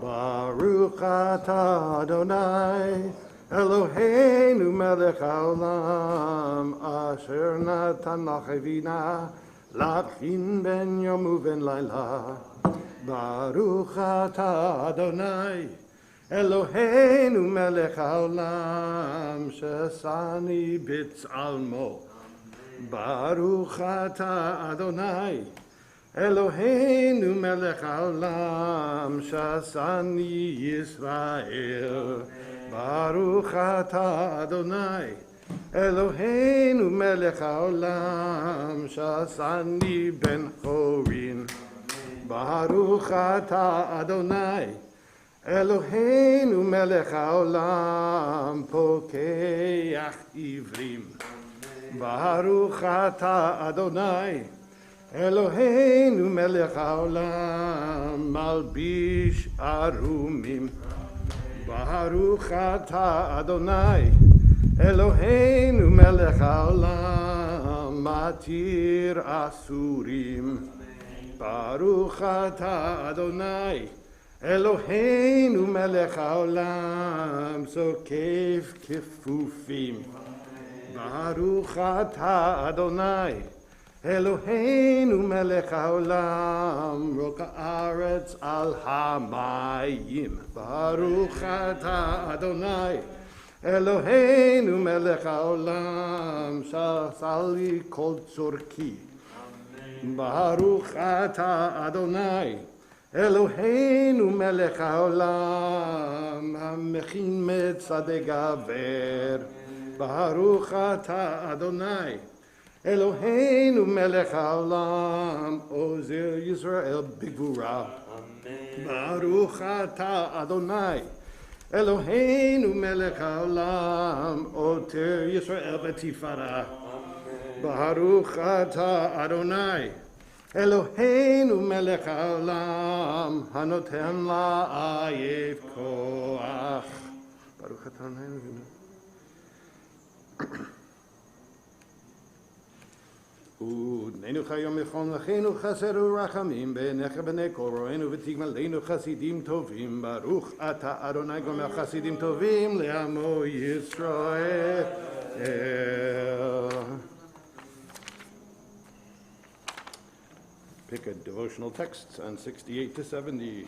Baruch atah Adonai Eloheinu melech haolam asher natan lachevina latchin ben yom uven laila. Baruch atah Adonai Eloheinu melech haolam shesani b'tzalmo. Baruch atah Adonai Eloheinu melech haolam shasani Yisrael. Baruch atah Adonai Eloheinu melech haolam shasani ben chorin. Baruch atah Adonai Eloheinu melech haolam pokeach ivrim. Baruch atah Adonai Eloheinu melech haolam malbish arumim. Baruch atah Adonai Eloheinu melech haolam matir asurim. Baruch atah Adonai Eloheinu melech haolam zokef kefufim. Baruch atah Adonai Eloheinu melech haolam roka aretz al hamayim. Baruch atah Adonai Eloheinu melech haolam shasali kol tzorki. Baruch atah Adonai Eloheinu melech haolam hamechin metzadei gaver. Baruch atah Adonai Eloheinu melech haolam ozer Yisrael bigvura. Baruch atah Adonai Eloheinu melech haolam oter Yisrael betifara. Baruch atah Adonai Eloheinu melech haolam hanoten la'ayev koach. Baruch atah Adonai. Udneinu chayom echon lachenu chaseru rachamim be'necha b'nei kol ro'enu v'tigmalenu chasidim tovim. Baruch atah Adonai gomel chasidim tovim le'amo Yisrael. Pick a devotional text on 68 to 70.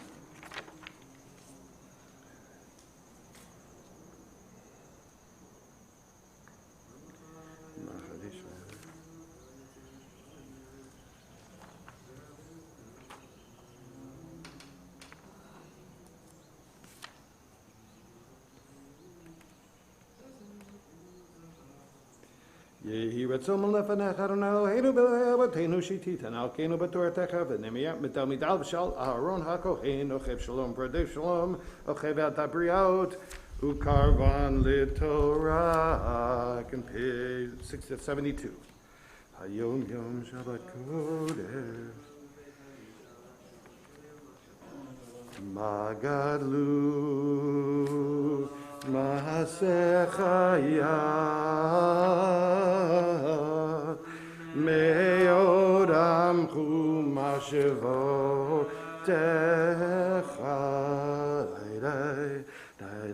Yehi ratzon lefanech Adonai Eloheinu b'le'avoteinu shititen alkeinu b'toratecha v'nemiyat mitalmid al v'shal Aharon hakohen ochev shalom pradev shalom ochev atabriot ukarvan litorah. On page 672. Hayom yom Shabbat kodesh magadlu Masechaya me'odam chumashevo techa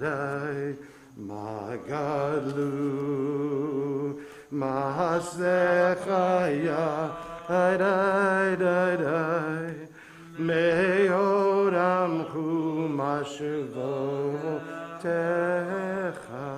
dai magadlu Masechaya dai me'odam chumashevo techa.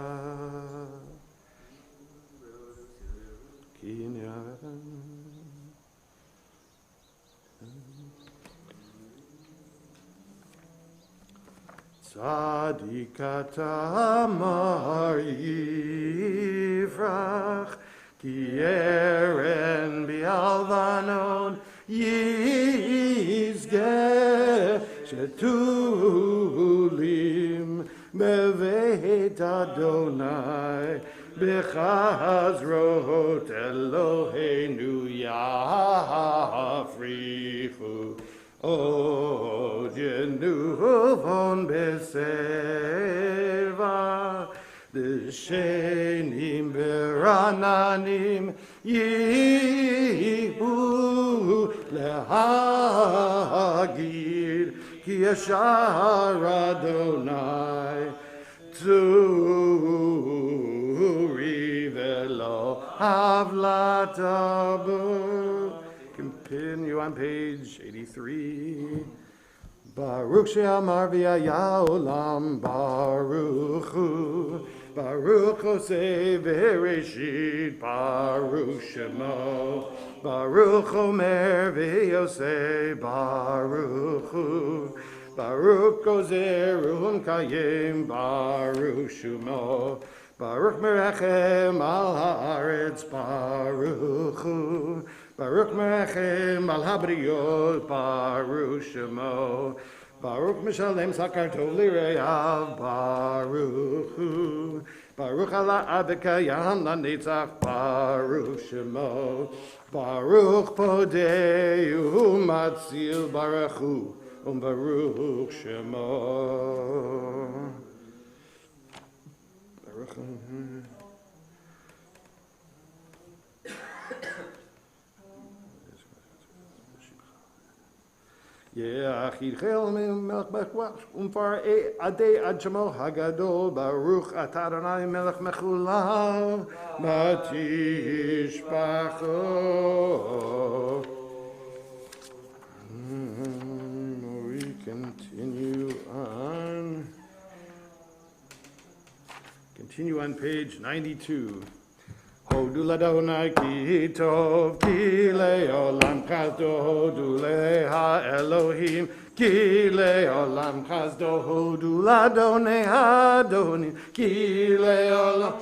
Tzadik ata mar yifrach ki eren bi'alvanon yizgeh shetulim beveit Adonai b'chazrot Eloheinu yafrichu od yenuvon b'seva d'shenim b'rananim yihu lehagid Ki yashar Adonai Tzuri velo havlatabu. Continue on page 83. Baruch she'amar v'yaya olam Baruch Hu. Baruch Hosei v'Bereshit Baruch Shemo. Baruch Omer v'Yosei Baruch Hu. Baruch Gozer Kayim Baruch Shemo. Baruch Merechem al haaretz Baruch Hu. Baruch Merechem al habriyot Baruch Shemo. Baruch Mishalem Sakarto Lireyav Baruch Hu. Baruch ala Adekayam Lanitzach Baruch Shemo. Baruch Podeu Matzil Baruch Hu. Baruch Shemo. Baruch. Yeah, Achid Chel Melech Mechwach Umfar Adei Ad Shemo Hagadol Baruch Atah Adonai Melech Mechulav Matishpacho. We continue on page 92. Hodu ladonai ki tov ki le'olam chazdo hodu leha Elohim ki le'olam chazdo hodu ladonai adonim ki le'olam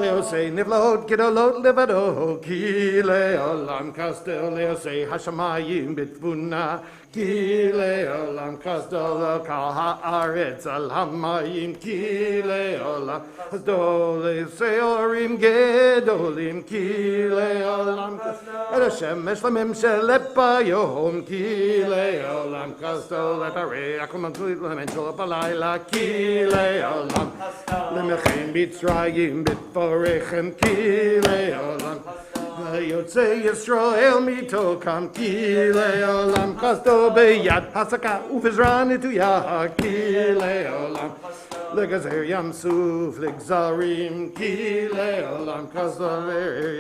le'osei nivlot gedolot levado ki le'olam chazdo le'osei hashamayim bitvuna ki le'olam chazdo le'kal ha'aretz al hamayim ki le'olam chazdo le'osei orim gedolim ki le'olam et Hashemesh lamim shelepa yohom ki le'olam chazdo le'parei akomantuit le'menshol balayla ki le'olam le'mechem bitzrayim bitvorechem ki le'olam Yotzei Yisrael mitokam ki le'olam chazdo beyad hasaka ufizran etuyah ki le'olam legazer yamsuf legzarim ki le'olam chazdo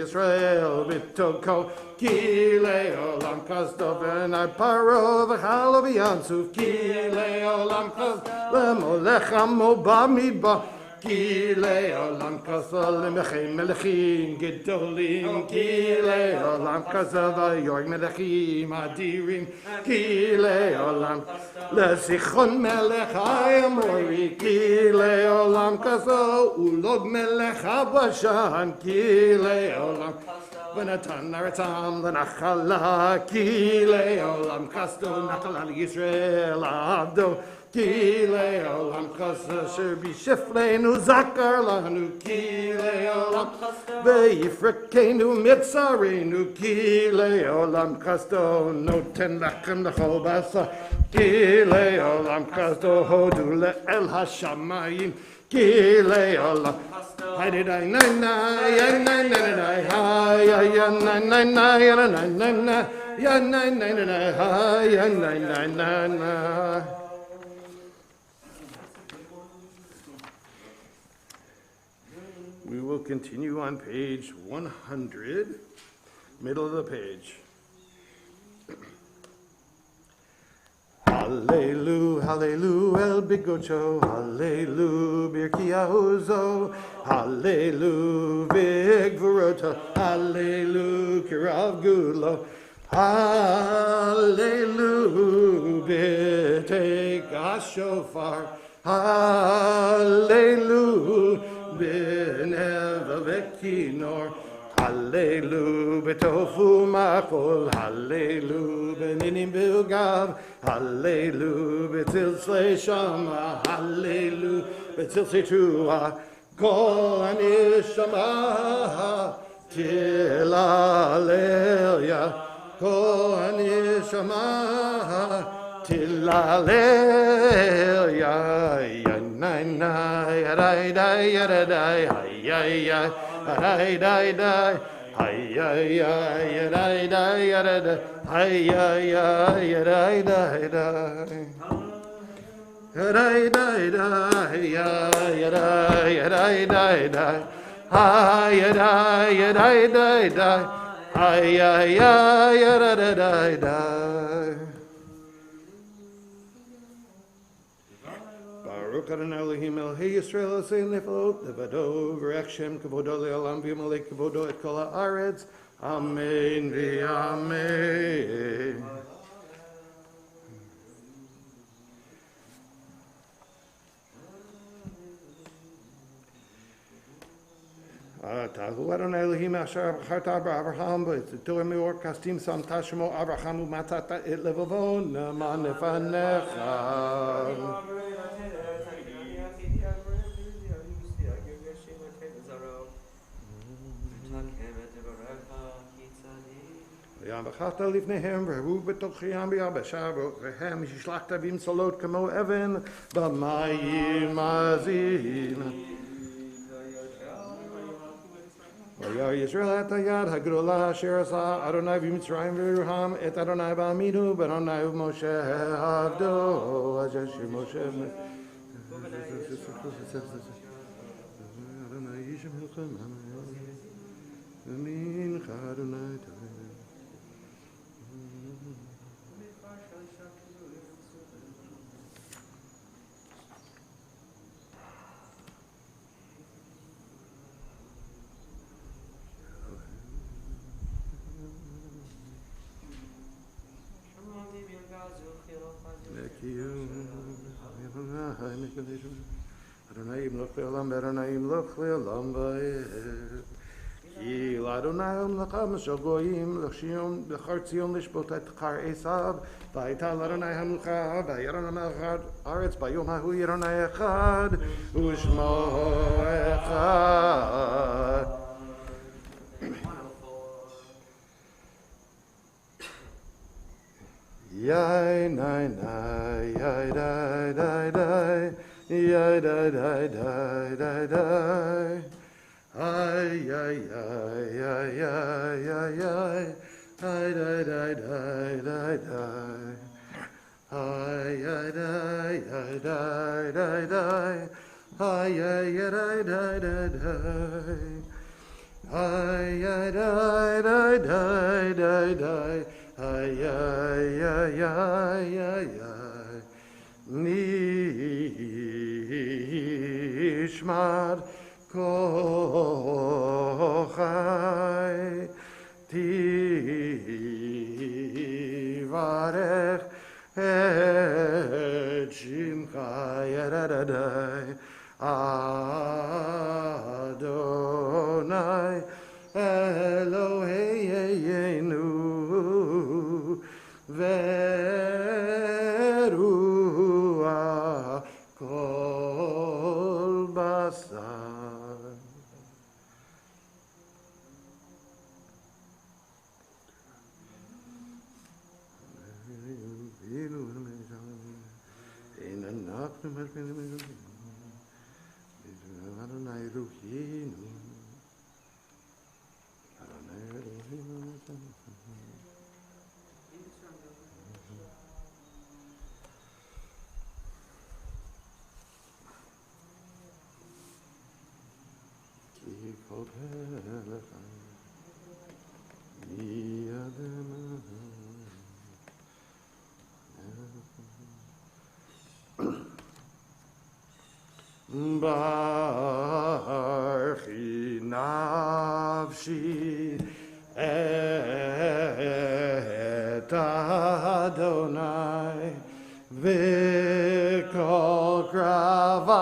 Yisrael mitoko ki le'olam chazdo v'nai paro v'chalo v'yamsuf ki le'olam chazdo le'molech amo b'midbar ki le'olam chazdo le'mechem melechim gedolim ki le'olam chazdo v'yorg melechim adirim ki le'olam le'sichon melech ha'amori ki le'olam chazdo ulog melech ha'bashan ki le'olam v'natan ha'aretzam v'nachala ki le'olam chazdo nachal Yisrael abdo ki le'olam chazdo asher b'shifleinu zakar lanu ki le'olam v'yifrekenu mitzarenu ki le'olam chazdo noten lachem l'chol basar ki le'olam chazdo hodu le'el hashamayim ki le'olam Hi did I na na ya na na na hi ya na na na ya na na na ya na na na hi ya na na na. We will continue on page 100, middle of the page. Hallelu, hallelu, el bigocho, hallelu, birkiahuzo, hallelu, vigvoroto, hallelu, kirav gulo, hallelu, bitake ashofar, hallelu, bineva vekinor, hallelu, betofu machol, hallelu, beninim bilgav, hallelu, betilslei shama, hallelu, betilslei trua, kol anishama, tilalelia, kol anishama, tilalelia, yanai, yadai, yadai, hayai, Ay dai dai, ay ay ay dai dai dai, ay ay ay dai dai dai. Yadai dai dai yadai yadai dai dai. Hi yadai yadai dai dai. Hi yadai dai dai. Baruch Adonai Elohim Elohei Yisrael Eloheinu Niflot Levado V'Rech Shem Kavodo Le'olam V'Yamalei Kavodo Et Kol Haaretz Amen V'Amen. Tahu Adonai Elohim Asher B'charta Abraham V'Torah Meor Kastim Sam Tashmo Abraham U'Matata Et Levavo Na'man Nefanecha. V'yambachata lifnehem v'hu b'tochiyam b'yabasha v'hem shishlachta v'im solot kamo even b'mayim azim. V'yar Yisrael et hayad hagdola asher asa Adonai v'Mitzrayim v'Yeruham et Adonai b'aminu v'Adonai v'Moshe avdo asher Moshe Adonai yishem hilchem Amin Adonai. Adonai imloch le'olam Adonai imloch le'olam va'ed. Ki l'Adonai imlocham shel goyim l'char Tzion lishbot et char Esav v'ayta l'Adonai hamlucha v'yaron ha'melech haaretz bayom hahu Adonai echad u'shmo echad. Yai nai nai yai dai dai dai yai dai dai dai dai dai ay ay ay ay ay ay ay ay dai dai dai dai dai ay ay dai ay dai dai dai ay ay dai dai dai dai ay ay dai dai dai dai dai ay ay ay ay ay ay nishmat kochai tivarech et shimcha yadadai Adonai Eloheinu Verua kol basar. Adonai Eloheinu Adonai Eloheinu Barchi nafshi et Adonai v'kol kravai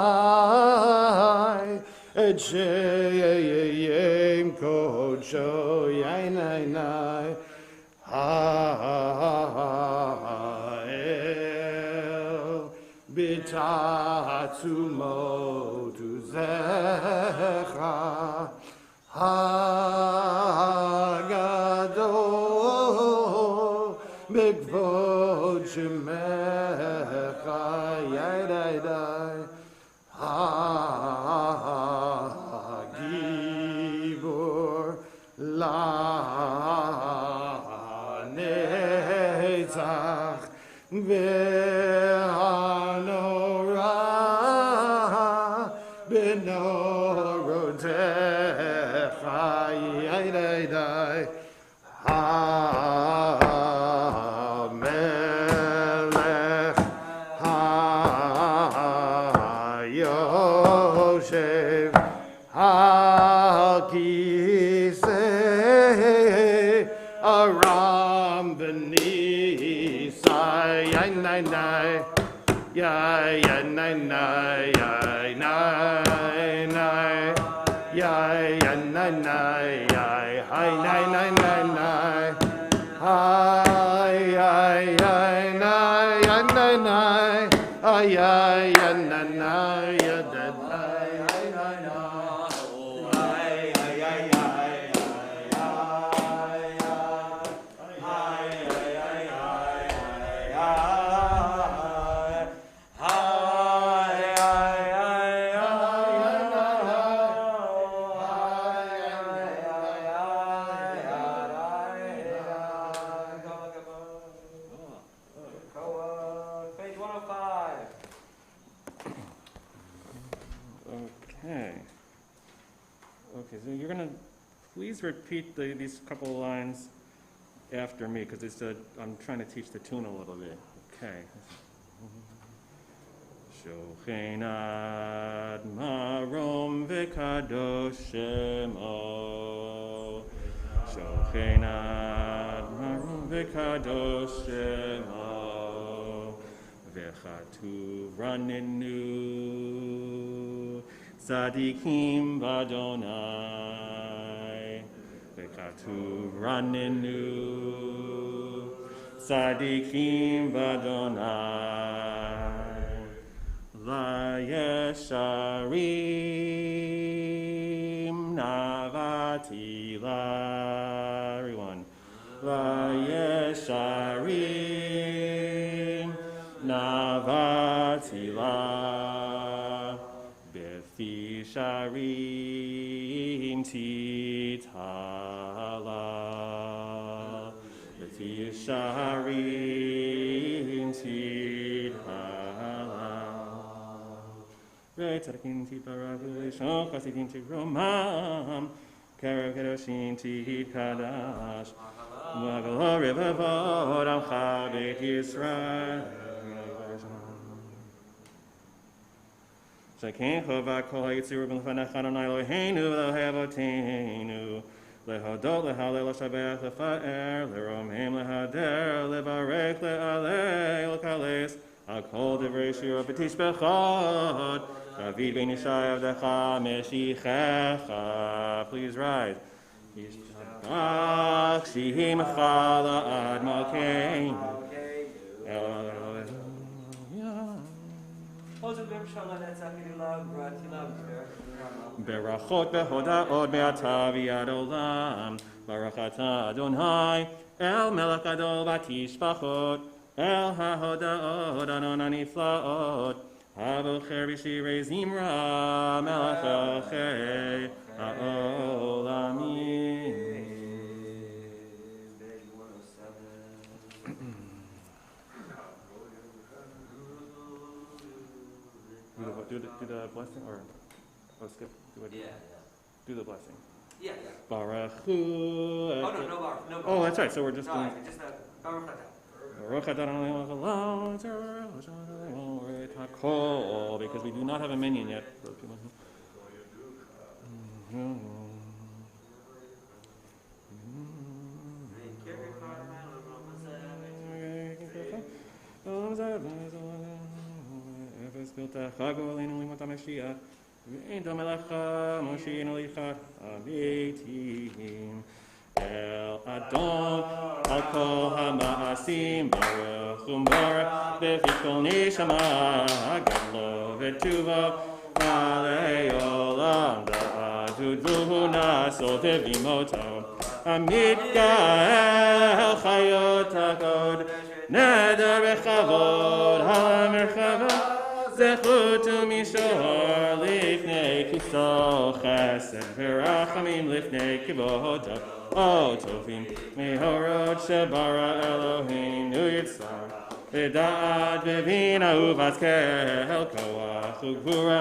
et she'yem kodsho yainai ha'el bitatsumo tu zecha hagadol b'kvod shemecha yaidai ha'gibor la'netzach ve'hanor Yai, yai, nai, nai, yai, nai, nai. Yai, yai, nai, nai, yai, hi, nai, nai, nai, nai. Hi, yai, yai, nai, yai, nai, nai. Ay, yai, yai, nai, nai, yai, nai, nai. Okay, so you're going to please repeat these couple of lines after me, because I'm trying to teach the tune a little bit. Okay. Shochenad marom v'kadosh shemo. Shochenad marom v'kadosh shemo. V'chatuv ranenu. Tzadikim b'Adonai, v'katuv ranenu. Tzadikim b'Adonai, la'yesharim navatila. Everyone, la'yesharim navatila. Sharim titala, sharim titala. Re'tzadikim tibaravu le'shon chasidim tigromam, kerev kedoshim titkadash, u'agalo revavot amcha beit Yisrael. Shekin chova kol ha'yitzir b'lefanech Adonai Eloheinu v'lohei avoteinu lehodot lehalel l'shabbat lefaer leromim lehader levarech le'alei l'kales hakol divrei shira b'tishbechot David ben Yishai avdecha meshichecha. Please rise. Yishtabach shihimecha la'ad malkeinu. Berachot behodaot me'ata v'yad olam. Baruch atah Adonai el melech gadol v'tishbachot el hahodaot adon haniflaot havocher b'shirei zimra melech elchei ha'olamim. Do the blessing, or skip? Do the blessing. Yeah. Baruch hu. No Baruch. Oh, that's right. So we're just doing. Just Baruch atah. Baruch atah, because we do not have a minion yet. Chago Aleinu Limot HaMashiach V'ein Dom Elecha Mosheinu Lichat Avitim El Adon Al Kol HaMa'asim Baruch U'Baruch B'fi Kol Neshama Gadlo V'Tuvo Malei Olam Da'adud V'hu Naso V'Vimoto Amid Ga'el Chayot HaKod Neder B'Chavod HaMerchavot Zechut u'mishor lifnei kiso chesed v'rachamim lifnei kivodav otovim mehorot shebara Eloheinu yitzar v'da'at v'bina u'vazkel koach u'gvura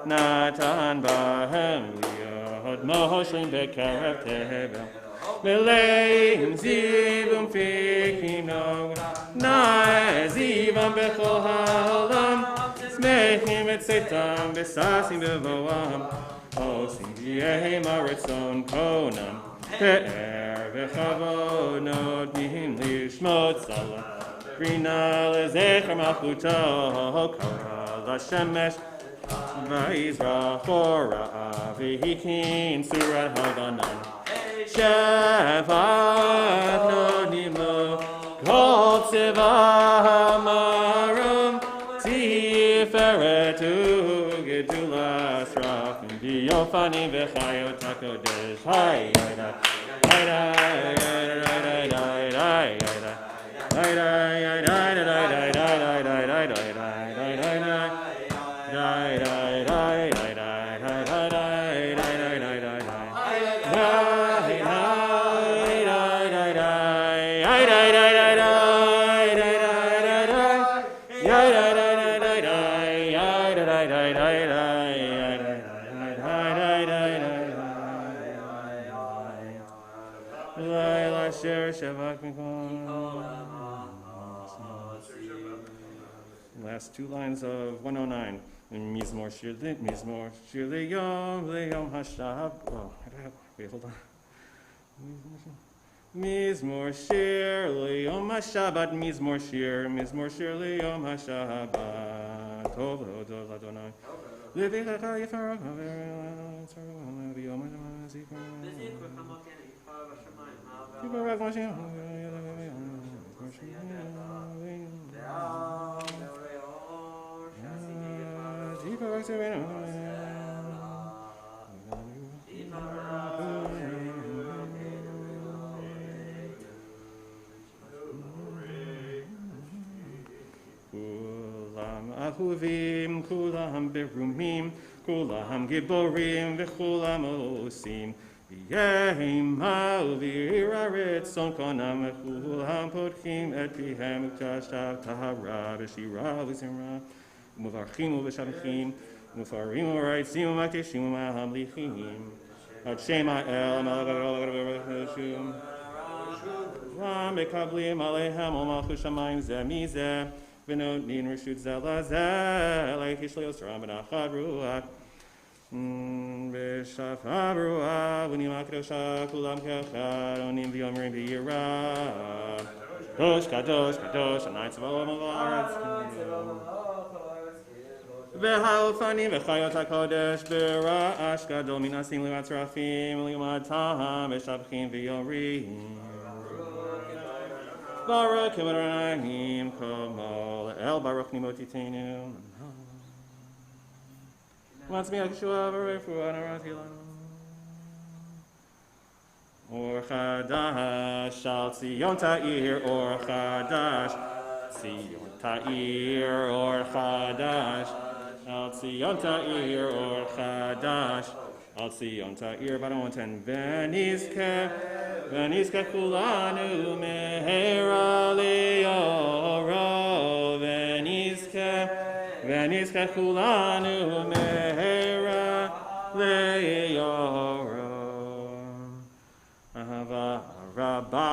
natan bahem liyot moshlim b'kerev tevel meleim ziv u'mfikim noga na'ezivam b'chol ha'olam Smechim et setam besasim bevoam Osim v'yehem aretzon konam Pe'er v'chavod notmihim lishmot salah Krina lezecher malchuto kara l'shemesh vayizrach ora v'hikin surat haganan shevat no nimo kol tzeva hamarum tiferetu gedulas rachim biyofani v'chayot hakodesh hay Last two lines of 109. Mizmor shir leyom hashab. Oh, wait, hold on. Mizmor shir leyom hashabat. Mizmor shir leyom hashabat. Tov tov ladonai. Levicha yifarach haver v'yom Kulam ahuvim, kulam berumim, kulam giborim, v'kulam osim. Yehimal v'iraret son konam v'kulam potchim et pihem u'tashav tahara v'shira v'zimra u'muvarchim u'v'shamchim u'mufarim u'raitzim u'makteshim u'mahamlichim ad shema el malagavashum v'mekablim alehem u'malchus shamayim zeh mizeh v'notnin reshut zeh lazeh leichish le'osram v'nachad ruach B'shafa brua, v'nim ha'kedosha, kulam ke'echad, onim v'yomrim v'yirah. Kadosh, kadosh, kadosh, anai tzva'olam ha'aretz. V'ha'ofanim v'chayot ha'kodesh, b'ra'ash gadol minasim li'mat tzrafim, li'mat taham, v'shabchim v'yorim. Baruch Adonai Komo, El Baruch Nimotitenu. Wants me Yeshua Barefu Anaratila. Or Chadash, Al Tzion Ta'ir, or Chadash, Tzion Ta'ir, or Chadash, Al Tzion Ta'ir, or Chadash, Al Tzion Ta'ir, but I want 10. Venizke Kulanu Mehera Leoro, Venizke Kulanu Mehera Leoro. Ahava Rabba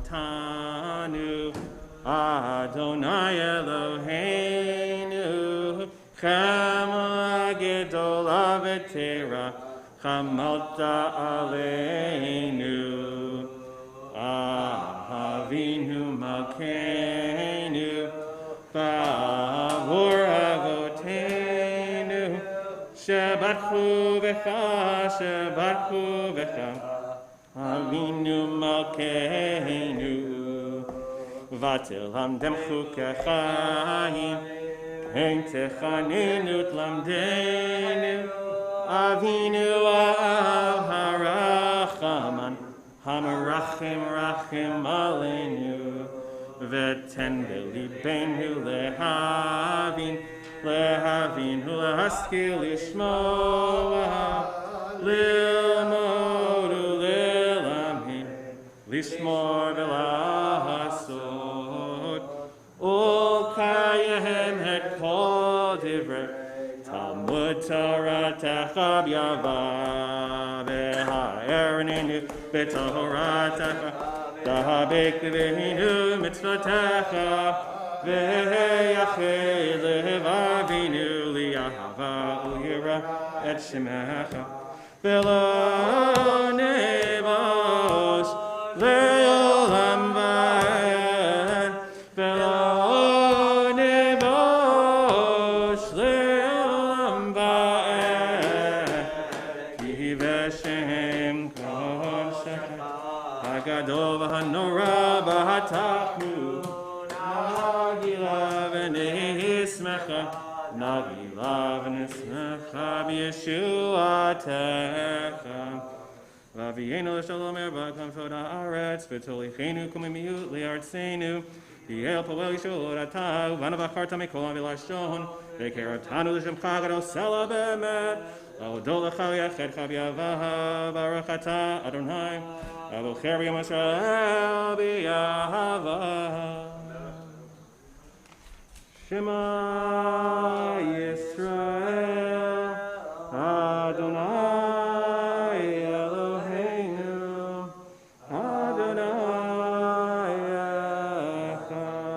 Ahavtanu Adonai Eloheinu Chama Gedol Avetera Chamalta Aleinu Ahavinu Malkeinu Bavor Avotenu Shabbatchu V'cha Avinu Malkeinu Vatil Hamdem Chukechayim Hein Techanenu Tlamdenu Avinu Av Harachaman Hamarachim Rachim Aleinu V'ten B'libeinu Lehavin Lehaskil Lishmoa Lilmod Ulilamhin Lishmor V'lahasod Ol Kayehem Het Kol Divrei Talmud Torah Techab Yava V'ha'ereninu B'Torah Techab Dahabek V'hinu Mitzvotecha V'yachid Levavinu Li'ahava U'yira Et Shemecha V'lo Nevosh Le'olam V'ed V'lo v'nismecha b'yeshuatecha. V'avienu l'shalom erbakam shod ha'aretz v'tolichenu kumimiut li'artzenu v'yel poel yishol atav v'anavacharta mikolam v'lashon v'keratanu l'shem chagados sela be'emet v'odol lecha v'yachedcha b'yavaha baruch atah Adonai Avocher b'yom Yisrael b'yahava Shema Yisrael Adonai Eloheinu Adonai Echad.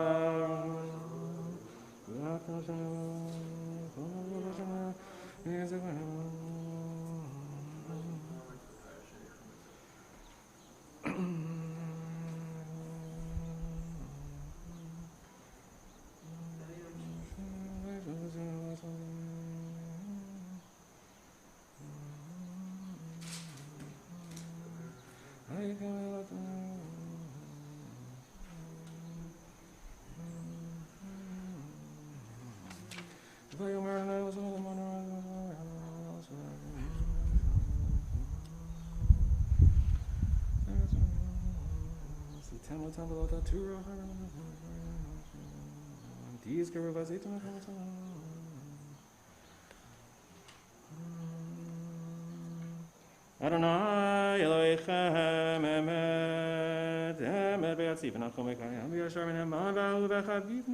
Adonai Elohechem emet emet be'atziv v'nachom ekayam v'yashar min ha'man v'ahu v'chaviv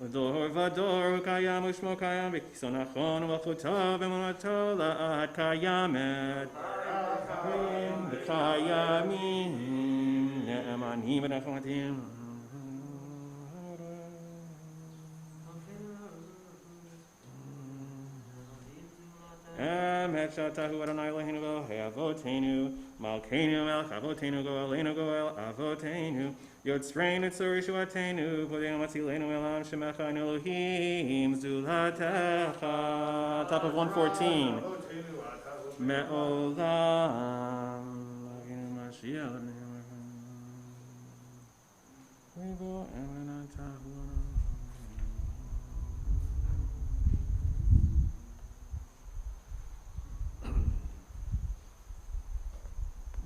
V'dor v'dor kayam u'shmo kayam v'kiso nachon v'chuto v'emunato la'ad kayamet v'kayamim ne'emanim v'nechomatim Emet shatahu Adonai Eloheinu Elohei Avotenu Malkeinu Melech Avotenu Go'aleinu Go'el Avotenu Yotzreinu Tzor Yeshuatenu Vodeinu Matzilenu Elam Shemecha Elohim Zulatecha Top of 114 Me'olam Eloheinu Mashiach Revo Emenatahu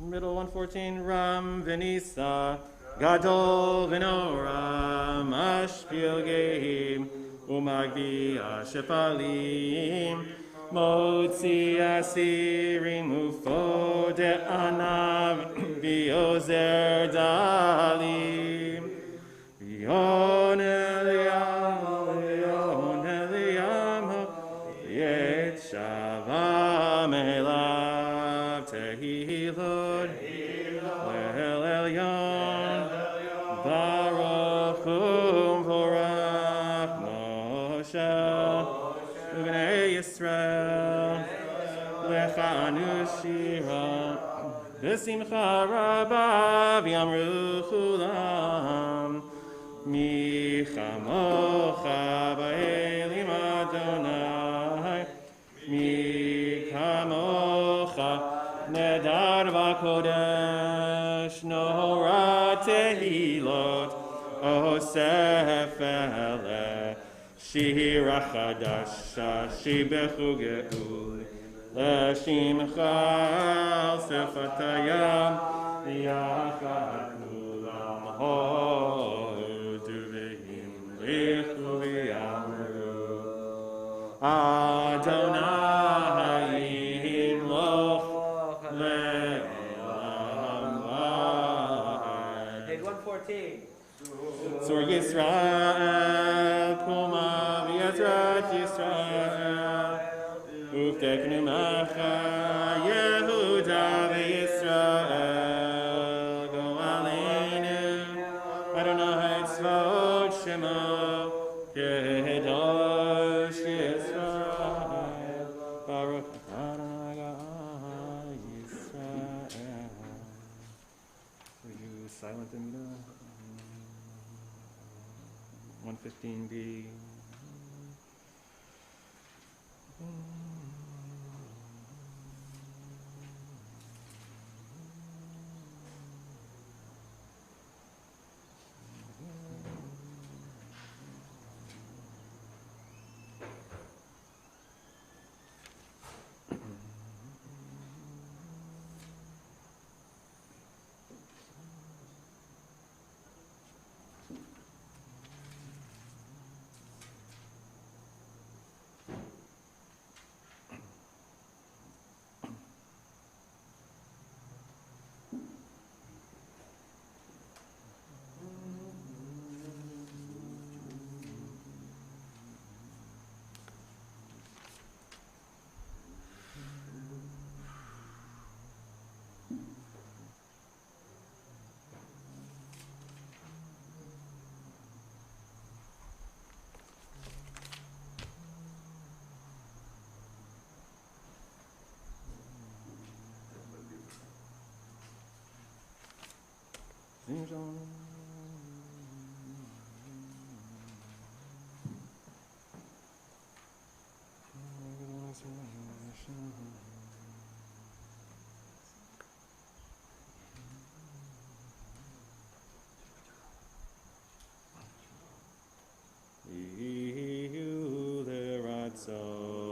Middle 114 Ram Venisa Gadol Venora Mashpil Geim Umagvi Ashefalim Motzi Asirim Ufo De Anav Viozer Dalim Vion Eliam Yet Shavam Elav Tehilot Lehel Elyon Baruch Vorach Moshe Ubnei Yisrael Lechanu Shira B'simcha Rabba V'yamru Chulam Mi Chamocha Ba'elim Adonai Mi Chamocha Nedar v'kodesh Nohora tehilot Osef ele Shira chadasha Shibechu ge'ul Leshimcha Sefatayam Yachad kulam Hodu v'him Lichu v'yamru Adonai Imloch Page 114. Tzor Yisrael, Kuma v'yazrat Yisrael, Ufteknu Macha, Yehuda v'Yisrael, Go Aleinu, Adonai Tzvot Shemo, Kedosh Yisrael, Baruch Adonai God Yisrael. Were you silent, Anita? 115b.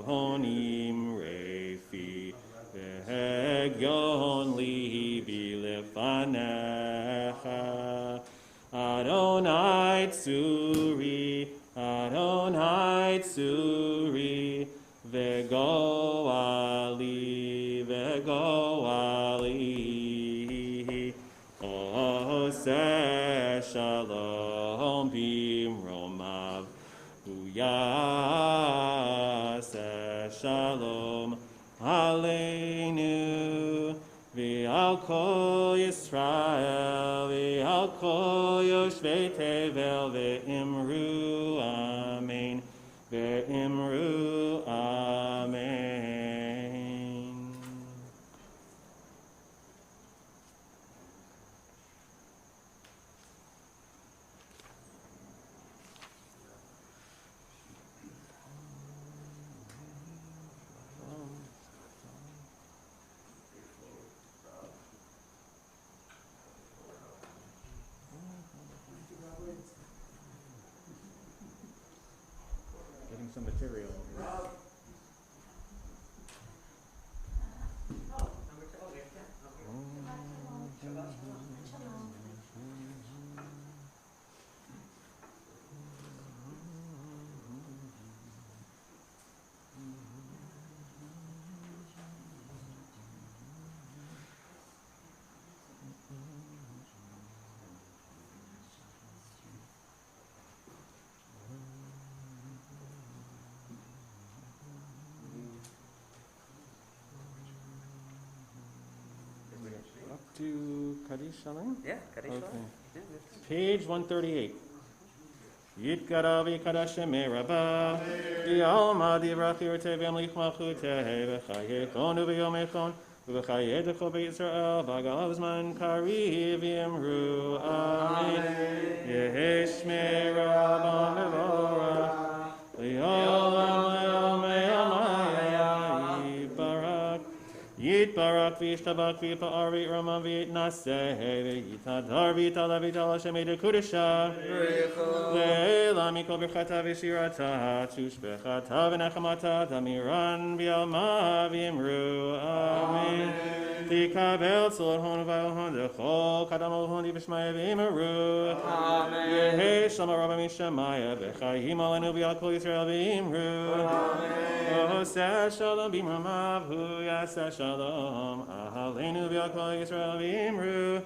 Honim refi vehegon libi lefanecha Adonai tsuri vego ali Oseh shalom bimromav Uyaseh shalom aleinu V'al kol Yisrael v'al kol yoshvei tevel ve'imru amen ve'imru amen. Getting some material. Up to Kaddish Shalom? Yeah, Kaddish Okay. Shalom. Yeah, Page 138. Yitkara v'yikadash shemei rabba v'yalma divrach yirtevem lichmachuteh v'chaye konu v'yomechon v'chaye dechol b'Yisrael v'agalav zman kariv v'yimru amen Yehi shmei rabba mevorach v'yolam yibarak Yitbarak v'yishtabak v'yipa'ar v'yirama v'yitnaseh v'yitadar v'yitala v'yitala shemei dekudesha Le'ela mikol birchata v'shirata tushbechata v'nechamata damiran v'yalma v'yimru amen Tikabel tzolhon v'alhon dechol kadam olhon v'shmaya v'yimru Amen. Yehi shlama rabba mishamaya v'chayim alenu v'yal kol Yisrael v'yimru Oseh shalom b'mramav hu yaseh shalom Aleinu v'yal kol Yisrael v'yimru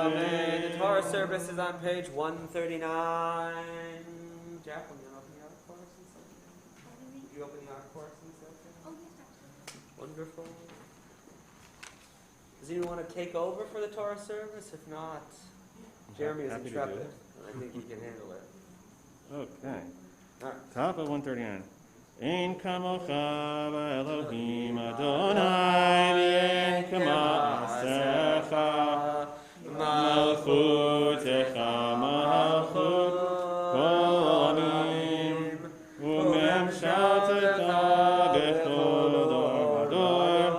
Amen. The Torah service is on page 139. Jack, will you open the art course and stuff? Did you open the art course and stuff? Wonderful. Does anyone want to take over for the Torah service? If not, Jeremy is Happy to do intrepid. it. I think he can handle it. Okay. All right. Top of 139. Ein kamocha Elohim Adonai v'ein kamasecha malchutecha malchut kol amim u'memshaltecha b'chol dor vador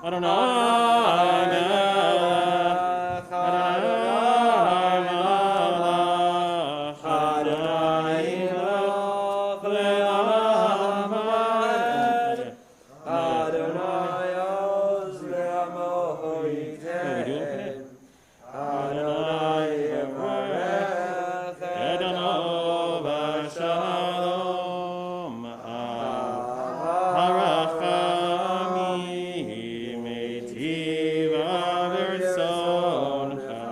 Adonai melech Adonai malach Adonai melech le'olam va'ed Adonai Oz le'amohitem. Adonai Yevarech Edano v'shalom harachami metiva v'rtzoncha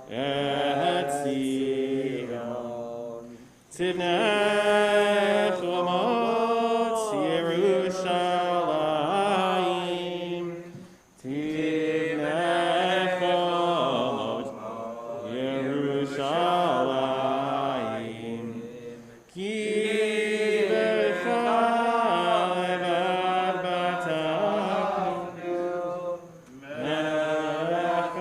et Zion Tivnech umot Yerushalayim Tivnech umot Yerushalayim Ki v'chai v'ad bataknu Melech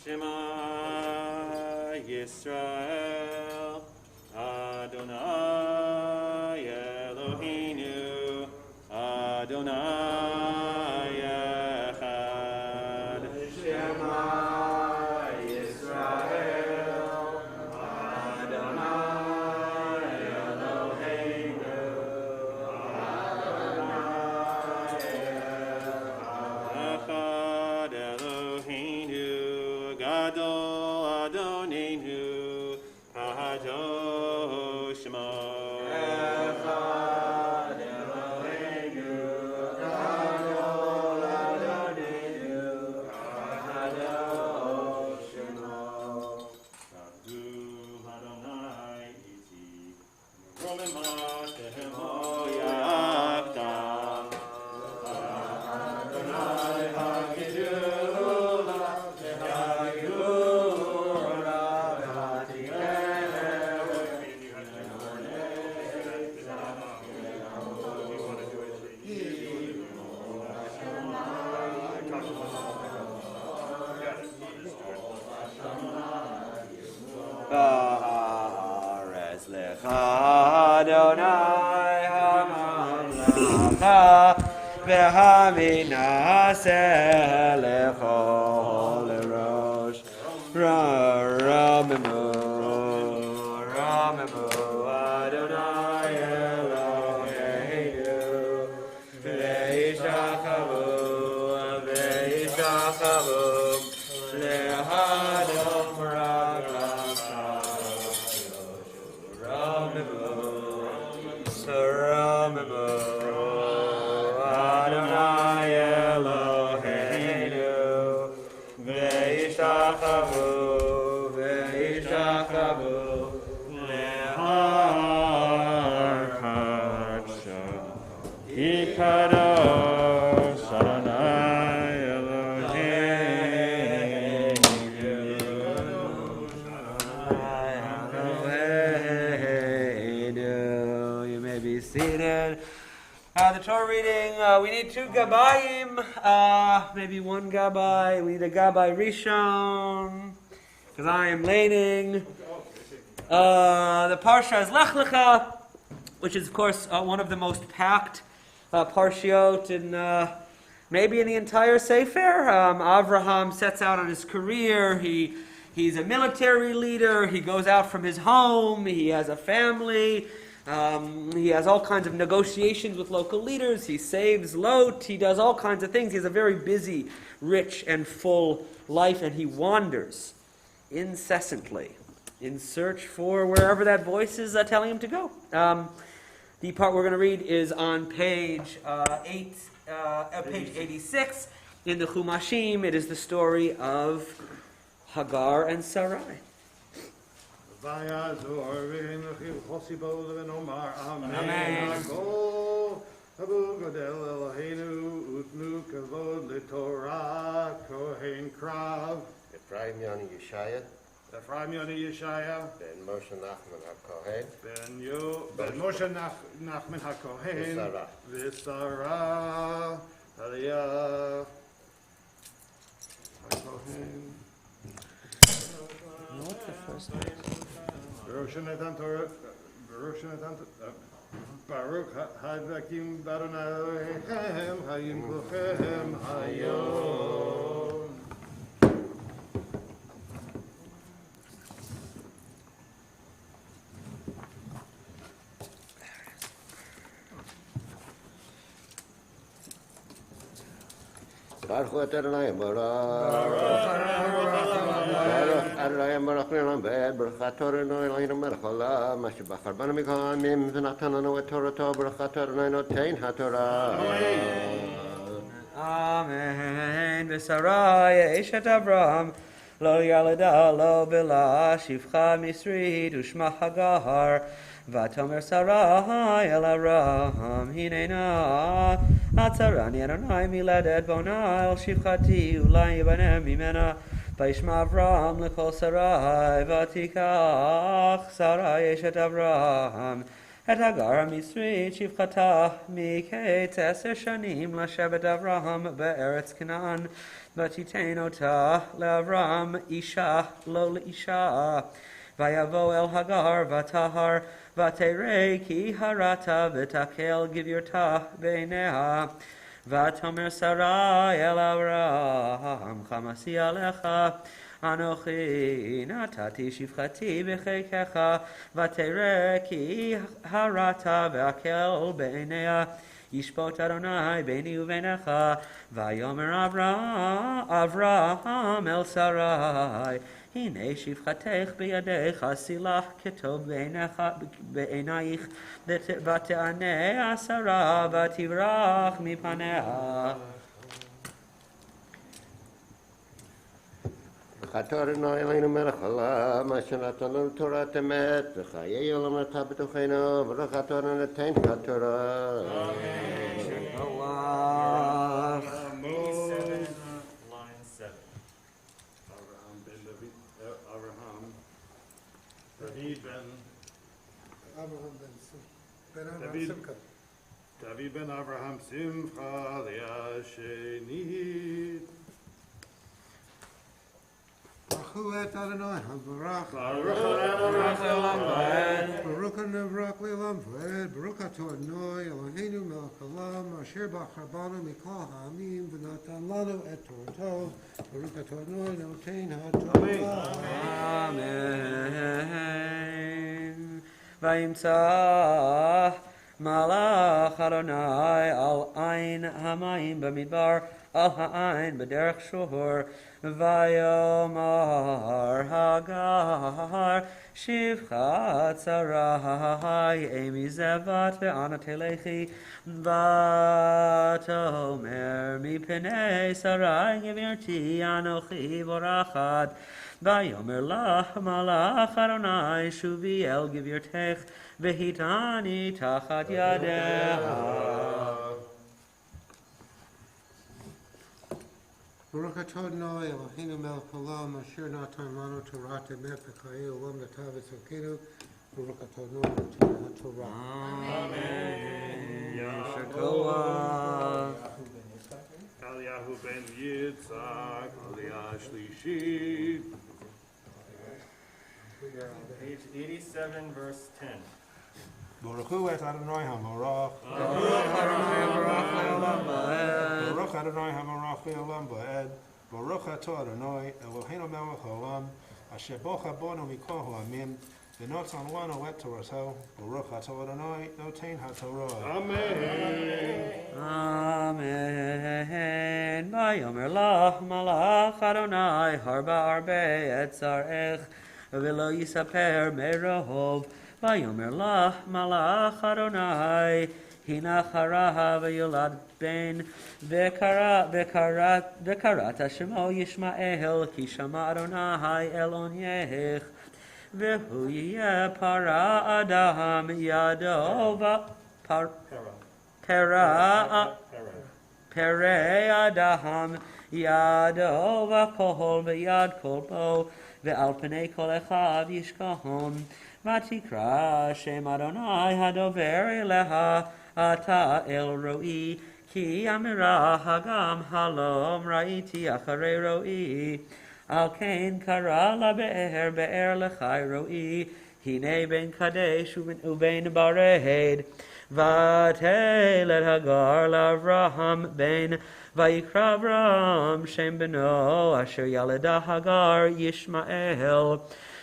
Shema Yisrael, Adonai Eloheinu, Adonai Echad. Shema Yisrael, Adonai Eloheinu, Adonai Echad Eloheinu, Gadol Adonenu, Kadosh Shemo. Echad Eloheinu, Gadol Adonenu, Kadosh Shemo. Kadu Adonai iti, Roman Matehemo Yakdam. Adonai Hagidula, Hagidula, Ba'aretz lecha Adonai hamamlacha v'haminaseh lechol erosh Ramimu Adonai Eloheinu ve'ishachavu lehadom Ramimu Adonai Eloheinu ve'ishachavu lehar kadsha Ikadosh Adonai Eloheinu. You may be seated. The Torah reading, we need two Gabayim, maybe one Gabay. We need a Gabay Rishon, because I am laning. The Parsha is Lech Lecha, which is, of course, one of the most packed Parshiot in maybe in the entire Sefer. Avraham sets out on his career. He's a military leader. He goes out from his home. He has a family. He has all kinds of negotiations with local leaders. He saves Lot. He does all kinds of things. He has a very busy, rich, and full life, and he wanders incessantly in search for wherever that voice is telling him to go. The part we're going to read is on page 86 in the Chumashim. It is the story of Hagar and Sarai. Vayazor v'hinchiv chosibo v'nomar Amen. Amen. Hakol Habu Godel Eloheinu utnu kavod l'Torah Kohen Ephraim Yoni Yeshaya, Ephraim Yoni Yeshaya, Ben Moshe Nachman HaKohen, Ben Moshe Nachman HaKohen, V'Sarah. V'Sarah, Aliyah, HaKohen, What's the first name? Baruch Natan Torah, Baruch Havakim Barona Elohechem, Hayim Kochem, Hayom. Baruch Adonai Baruch Adonai Baruch Le'olam V'ed Baruch Adonai Eloheinu Melech Haolam Asher Bachar banu miKohanim V'natan lanu et Torato Baruch Adonai Notein HaTorah Amen. V'Sarai Eshet Avraham Lo Yalada Lo Bila Shivcha Misrit Ushma Hagar V'Tomer Sarai El Avraham Hinena Atzarani Adonai Miledet Bona El Shivchati Ulai Yibanem Mimena Vayishma Avraham L'Kol Sarai V'Tikach Sarai Eshet Avraham Et Hagar HaMisrit Shivchata Miketz 10 Shanim LaShevet Avraham Be'eretz Canaan V'Titein Ota LeAvraham Isha Lo L'Isha Vayavo El Hagar V'Tahar V'Terei Ki Harata V'Takel Givyurta B'Einea V'Tomer Sarai El Avraham Chamasi Alecha Anochi Natati Shivchati B'Cheikecha V'Terei Ki Harata V'Akel B'Einea Yishpot Adonai Beini Uvenecha Vayomer Avraham El Sarai Hine Shivchatech B'Yadecha Silach Ketov B'Einayich V'Te'aneh Asara V'Tivrach Mipaneha Adonai Eloheinu Melech Haolam Asher natan lanu Torat Emet V'chayei olam atah b'tocheinu Baruch Adonai Notein HaTorah Allah 87, line 7. Avraham ben David, David ben David. David ben Avraham Simcha Liashenit. Baruch Adonai HaBarach Baruch Adonai Baruch Nevrach Le'olam V'ed Baruch Adonai Eloheinu Melech Haolam Asher Bachar banu mikol ha'amim V'natan lanu et Torato Baruch Adonai Notein HaTorah Amen. Vayimtzah Malach Adonai al Ein Hamayim B'midbar al Ha'ain B'derech Shur Vayomar Hagar Shivchat Sarai Emi Zevat Ve'ana Telechi Vatomer Mipnei Sarai Gevirti Anochi Vorachat Vayomer Lach Malach Adonai Shuvi El Gevirtech Vehitani Tachat Yadeha Baruch Adonai Eloheinu Melech Haolam Asher natan lanu Torat Emet V'chayei olam natav v'tzokenu Baruch Adonai Notein HaTorah Amen. Shakoah. Eliyahu ben Yitzhak Aliyah Shlishit. Page 87, verse 10. Baruch Hu et Adonai HaMorach Baruch Adonai HaMorach Le'olam V'ed Baruch Atah Adonai Eloheinu Melech Haolam Asher bocha banu mikol ha'amim V'notan lanu et Torato Baruch Atah Adonai Notein HaTorah Amen. Amen. Vayomer lach malach Adonai harba arbe et zarech v'lo yisaper merahov. Vayomer lach malach Adonai hinach haraha v'yolad ben v'karat Shemo Yishmael ki shama Adonai elon yech v'hu yeh para adam yado Pere Adaham ידו וכל ביד כל בו, ועל פני כל אחד ישכון. ותקרא שם אדוני הדובר אליה, אתה אל רועי, כי אמרה הגם חלום ראיתי אחרי רועי. על כן קרא לבאר באר לחי רועי, הנה בין קדש ובין ברד. ותלד הגר לאברהם בן, ויקרא אברהם שם בנו, אשר ילדה הגר ישמעאל.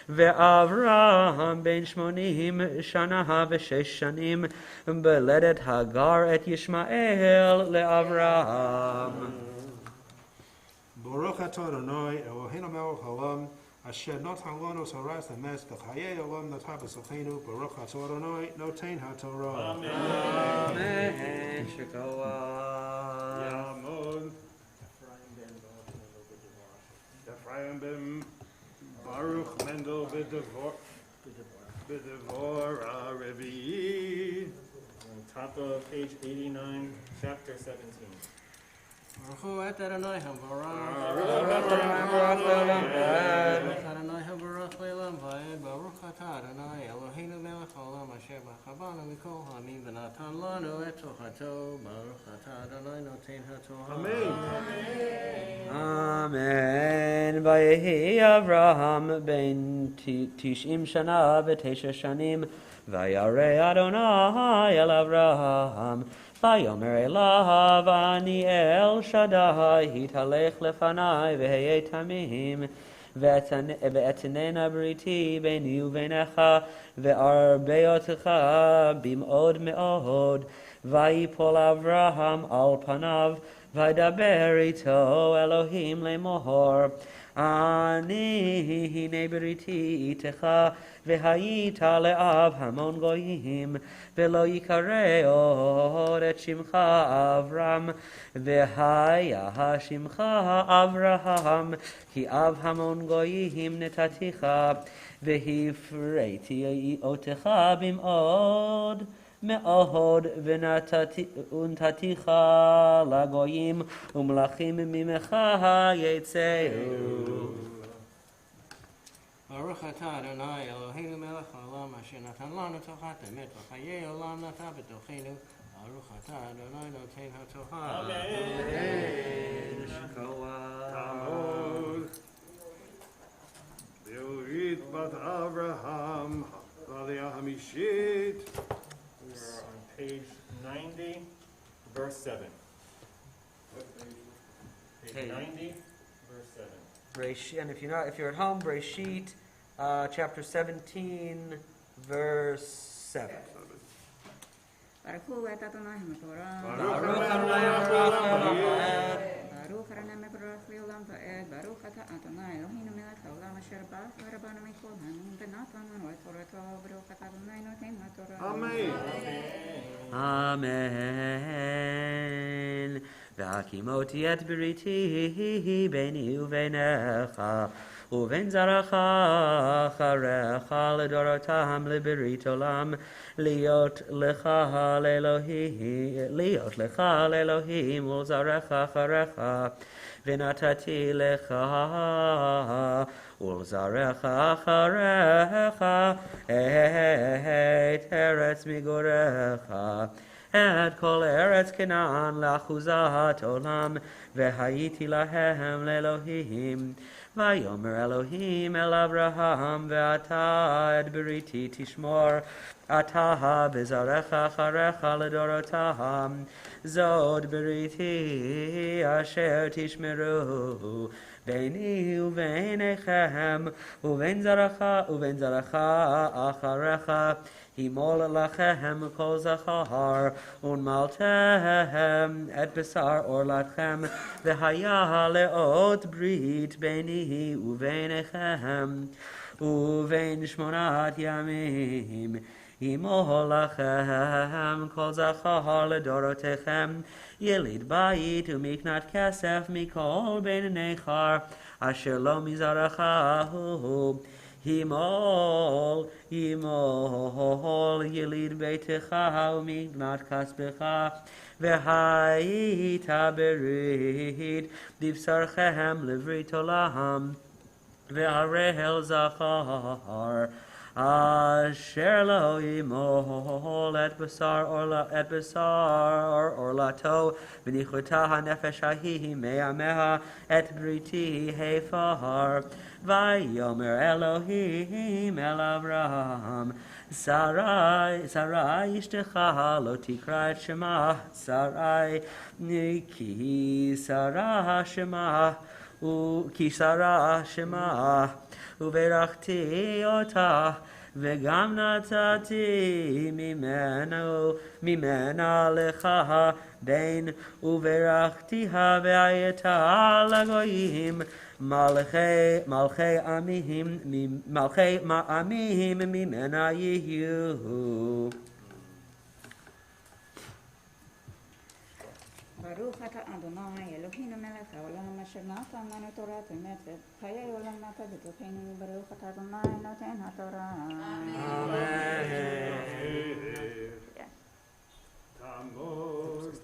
ואברהם בן 80 שנה ו6 שנים, בלדת הגר את ישמעאל לאברהם. ברוך אתה אדוני אלוהינו מלך העולם, אשר נתן לנו תורת אמת וחיי עולם נטע בסופנו. ברוך אתה אדוני נותן התורה. אמן. שכוח. יעמוד אפרים בן ברוך מנדל בדבור הרביעי. On top of page 89, chapter 17. ברכו את אדוני המבורך. אדוני המבורך לעולם ועד. ברוך אתה אדוני אלוהינו מלך העולם אשר בחרבנו מכל העמים ונתן לנו את תורתו. ברוך אתה אדוני נותן התורה. אמן. ויהי אברהם בן 90 שנה ו9 שנים, וירא אדוני אל אברהם, ויאמר אליו, אני אל שדי, התהלך לפני והיה תמים, ואתננה בריתי ביני וביניך, וארבה אותך במאוד מאוד. ויפול אברהם על פניו, וידבר איתו אלוהים לאמור, אני הנה בריתי איתך, והיית לאב המון גויים, ולא יקרא עוד את שמך אברהם, והיה שמך אברהם, כי אב המון גויים נתתיך, והפריתי אותך במאוד מאוד, ונתתיך לגויים, ומלכים ממך יצאו. ברוך אתה אדוני אלוהינו מלך העולם אשר נתן לנו תורת אמת וחיי עולם נטע בתוכנו. ברוך אתה אדוני נותן התורה. אמן. שכוח. תעמוד. ברית בת אברהם, העלייה החמישית. We're on page 90, verse 7. Page 90, verse 7. And if you're at home, Breshit, chapter 17, verse 7. ברכו את אדוני המבורך. Baruch Adonai המבורך. ברוך אדוני המבורך לעולם ועד. ברוך אתה אדוני אלוהינו מלך העולם אשר ברך ורבנו מכל העמים ונתן לנו את תורתו. ברוך אתה אדוני נותן התורה. אמן. והקימותי את בריתי ביני וביניך ובין זרעך אחריך לדורותם לברית עולם, להיות לך לאלוהים ולזרעך אחריך, ונתתי לך ולזרעך אחריך את ארץ מגוריך, את כל ארץ כנען לאחוזת עולם, והייתי להם לאלוהים. ויאמר אלוהים אל אברהם, ואתה את בריתי תשמור, אתה וזרעך אחריך לדורותם, זאת בריתי אשר תשמרו ביני וביניכם ובין זרעך אחריך, הימול לכם כל זכר, ונמלתם את בשר עורלתכם, והיה לאות ברית ביני וביניכם, ובין 8 ימים, הימול לכם כל זכר לדורותיכם, יליד בית ומקנת כסף מכל בן נכר, אשר לא מזרעך הוא, Himol, Yilid Beitecha Umignat Kasbecha V'hayita Berit Divsarchem Livrit Olam V'harehel Zachar Asher lo imol et basar orlato v'nichuta hanefesh hahi me'ameha et briti hefar vayomer Elohim el Avraham Sarai ishtecha lo tikra et shema Sarai ki Sarah shema ki Sarah shema uverachti ota v'gam natati mimena lecha ben uverachtiha ve'ayeta lagoyim malchei amihim mimena yihu. Baruch atah Adonai Eloheinu melech haolam asher natan lanu Torah emet v'chayei olam natan b'tocheinu baruch atah Adonai noten haTorah. Amen. Tamor.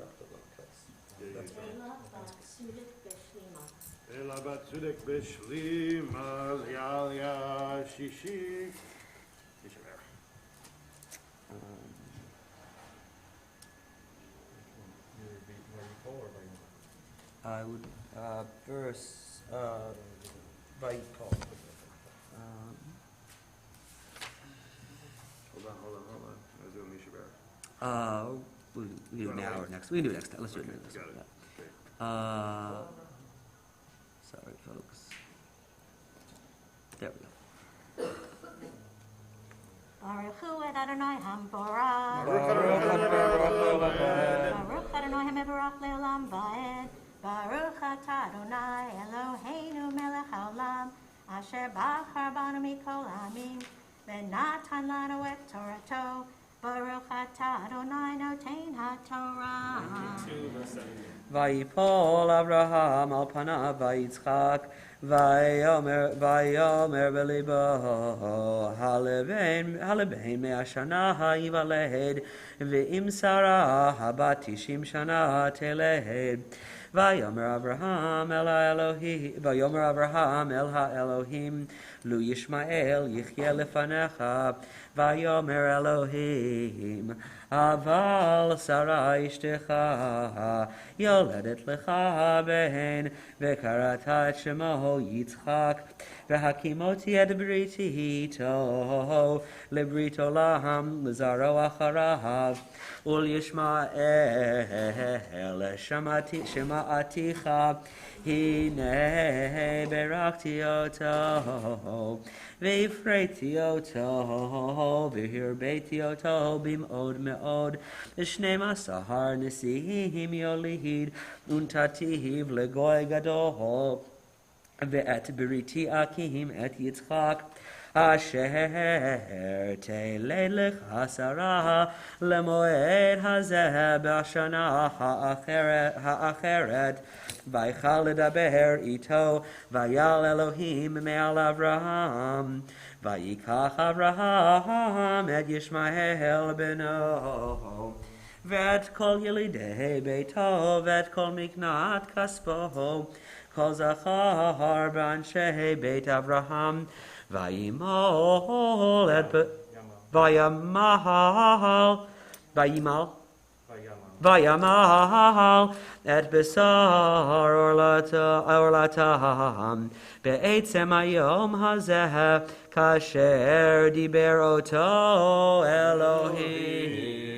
Ela batzudek b'shlima li'alya shishi. I would verse Vayikol. Hold on. Let's do Mishabara. We do it now or next. We can do it next time. Let's do it next time. Sorry, folks. There we go. Baruch hu et Adonai hamborach. Baruch Adonai hamevorach leolam va'ed. Baruch atah Adonai Eloheinu melech haolam asher bachar banu mikol ha'amim v'natan lanu et Torato. Baruch atah Adonai noten haTorah. Vayipol Avraham al panav vayitzchak vayomer belibo halebein me'ashana hayivaled ve'im Sarah habat 90 shana teled. Vayomer Avraham el ha'Elohim Lu Yishmael yichye lefanecha Vayomer Elohim Aval Sarai ishtecha Yoledet lecha ben Vekarata et shemo Yitzchak V'hakimoti et briti ito Lebrit olam Lezaro acharav Ul Yishmael Shema'aticha Hine berakti oto Ve'ifreiti oto Ve'hirbeiti oto Bim'od me'od Shnei masahar nesihim yolihid Untatihiv legoy gadol Ve'et beriti akim et Yitzchak Asher teled lecha Sarah lemoed hazeh b'ashana ha'acheret Vaychal ledaber ito vayal Elohim me'al Avraham Vayikach Avraham et Yishmael beno Ve'et kol yelidei beito ve'et kol miknat kaspo Kol zachar b'anshei beit Avraham Vayimol et Vayamal et besar orlatam be'etzem hayom hazeh kasher diber oto Elohim.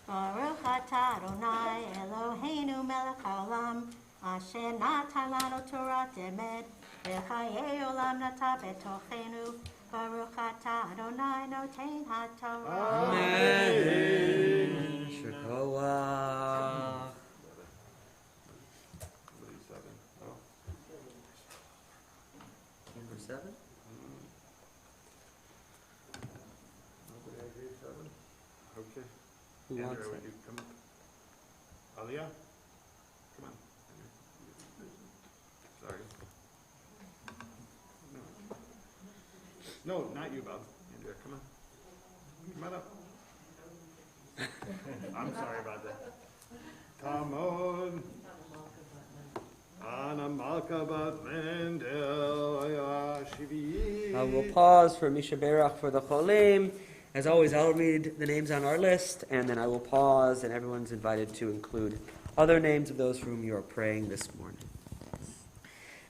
Baruch atah Adonai Eloheinu melech haolam Asher natan lanu Torah emet v'chayei olam natan b'tocheinu Baruch atah Adonai noten haTorah. Amen. Shekoah. Number 7? Okay. Who wants Andrew, it? would you come up? Aliyah? Come on. sorry. No, not you, Bob. Andrea, come on. Come on up. I'm sorry about that. Tamon. Ana Malka Bat Mendel Ayashivi. We'll pause for Misha Berach for the Cholim. As always, I'll read the names on our list, and then I will pause, and everyone's invited to include other names of those for whom you are praying this morning.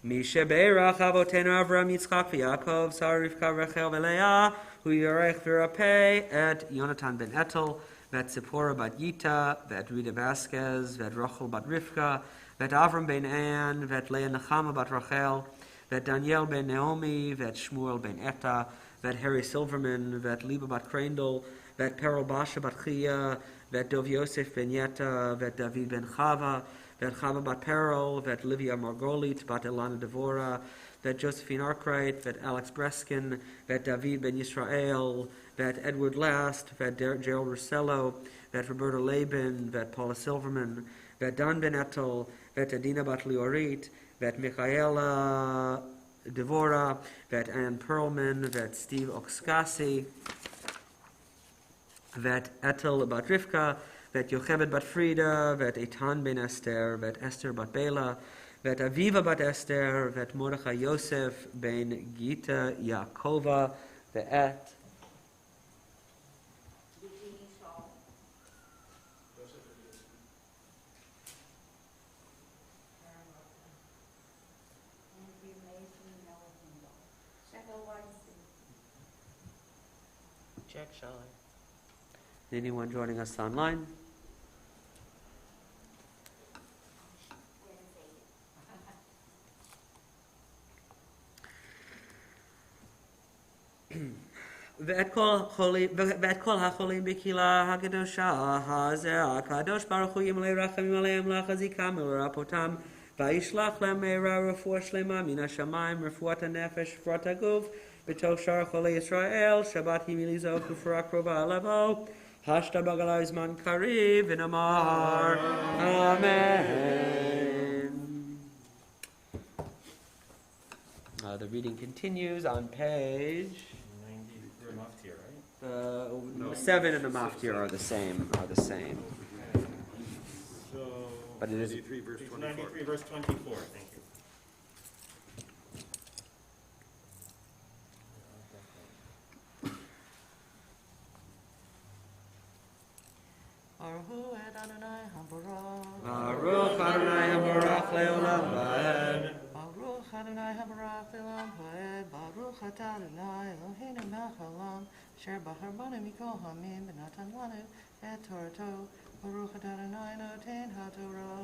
Misha Berach Avotenu Avram Yitzchak v'Yaakov Sarah Rivka Rachel v'Leah Hu Yorech v'Rapeh et Yonatan ben Etel v'et Tzipora bat Yita v'et Rita Vasquez v'et Rachel bat Rivka v'et Avram ben An v'et Leah Nechama bat Rachel v'et Daniel ben Naomi v'et Shmuel ben Etta v'et Harry Silverman v'et Liba bat Crandall v'et Perel Basha bat Chia v'et Dov Yosef ben Yetta v'et David ben Chava v'et Chava bat Perel v'et Livia Margolit bat Elana Devora v'et Josephine Arkwright v'et Alex Breskin v'et David ben Yisrael v'et Edward Last v'et Gerald Rossello v'et Roberta Laban v'et Paula Silverman v'et Dan ben Etel v'et Adina bat Liorit v'et Michaela Devora v'et Ann Perlman v'et Steve Oxcassi v'et Etel bat Rivka v'et Yochebed bat Frida v'et Eitan ben Esther v'et Esther bat Bela v'et Aviva bat Esther v'et Mordechai Yosef ben Gita Yaakova v'et Check, shall I? anyone joining us online. ואת כל החולים בקהילה הקדושה הזה הקדוש ברוך הוא ימלא רחמים עליהם להחזיקם ולרפאותם וישלח להם מהרה רפואה שלמה מן השמיים רפואת הנפש רפואת הגוף בתוך שאר חולי ישראל שבת היא מליזו כפרה קרובה לבוא השתבח עלי זמן קריב ונאמר אמן. The reading continues on page 7 and the maftir are the same. So, But it is 93 verse 24. 93 verse 24, thank you. Baruch Adonai Habarach Leolam Vaed. Baruch Adonai Habarach Leolam Vaed. Baruch Atah Adonai Eloheinu melech haolam asher bachar banu mikol hamim v'natan lanu et Torato. Baruch Atah Adonai noten haTorah.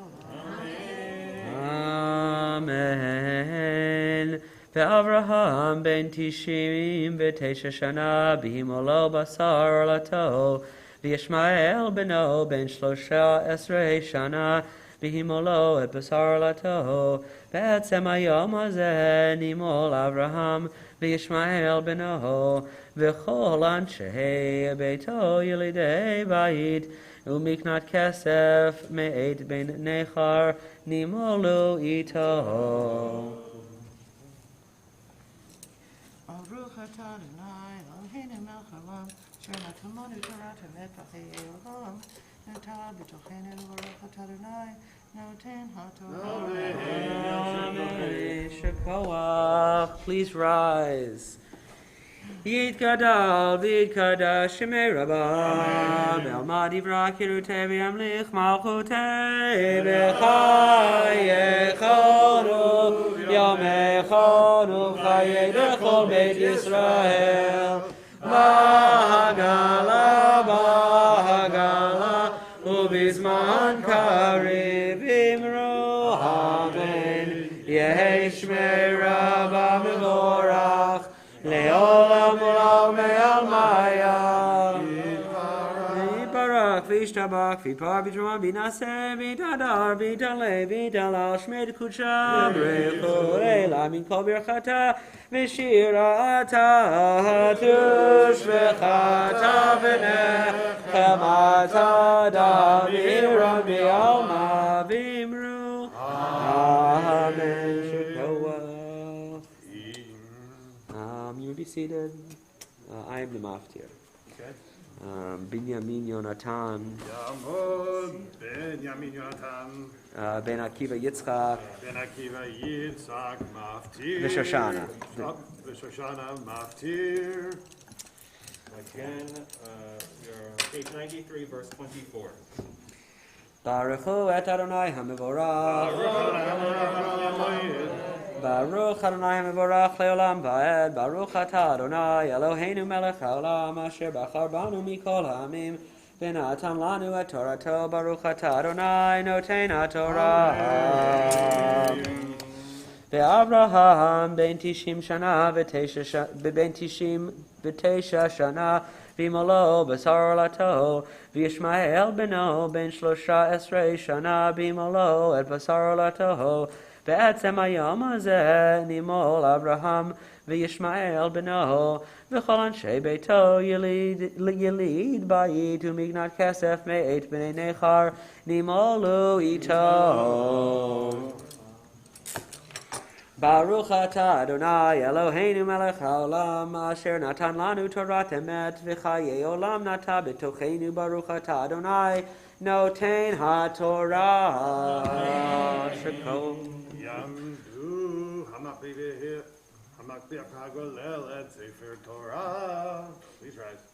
Amen. Ve'Avraham ben Tishim v'Tesha Shana b'himolo basar olato. וישמעאל בנו בן 13 שנה בהימולו את בשר לתו בעצם היום הזה נימול אברהם וישמעאל בנו וכל אנשי ביתו ילידי בית ומקנת כסף מאת בן נכר נימולו איתו. ברוך אתה אדוני אלוהינו מלך העולם אשר נתנו תורת אמת בחיי עולם נטע בתוכנו ברוך אתה אדוני נותן התורה. Shekoach, please rise. Yitgadal v'yitkadosh shemei rabba be'alma divra kirutei v'yamlich malchutei v'chayechonu yomechonu chayei b'chol beit Yisrael bahagala ubizman kariv imru amen yehi shmei rabba mevorach leolam olam me'almaya Yiparach v'ishtabach v'yipar v'yitramah v'yinaseh v'yitadar v'yitaleh v'yitalal shmei d'kudsha b'rechu eila min kol birchata v'shira ata tush v'chata v'nechem ata daviron v'alma v'imru Lanu. Amen. Shekoah. You will be seated. I am the maftir. Okay. Binyamin Yonatan. Yamod Ben Yamin Yonatan. Ben Akiva Yitzchak. Ben Akiva Yitzchak Maftir. V'Shoshana. V'Shoshana Maftir. Again, you're page 93, verse 24. Baruch Hu et Adonai HaMevorach. Baruch Adonai HaMevorach le'olam va'ed. Baruch atah Adonai Eloheinu melech haolam asher bachar banu mikol ha'amim v'natan lanu et Torato. Baruch atah Adonai noten haTorah. Ve'Avraham ben tishim shana v'tesha shana v'imolo b'sar lato v'Yishmael beno ben shlosha esrei shana v'imolo et b'sar lato ve'etzem hayom hazeh nimol Avraham v'Yishmael beno v'chol anshei beito yelid bayit u'mignat kesef me'et b'nei nechar nimolu ito. Baruch atah Adonai Eloheinu melech haolam asher natan lanu Torat emet v'chayei olam nata b'tocheinu. Baruch atah Adonai noten haTorah. Shekoah. Yamdu Hamakbir Hagolel et Sefer Torah. Please rise.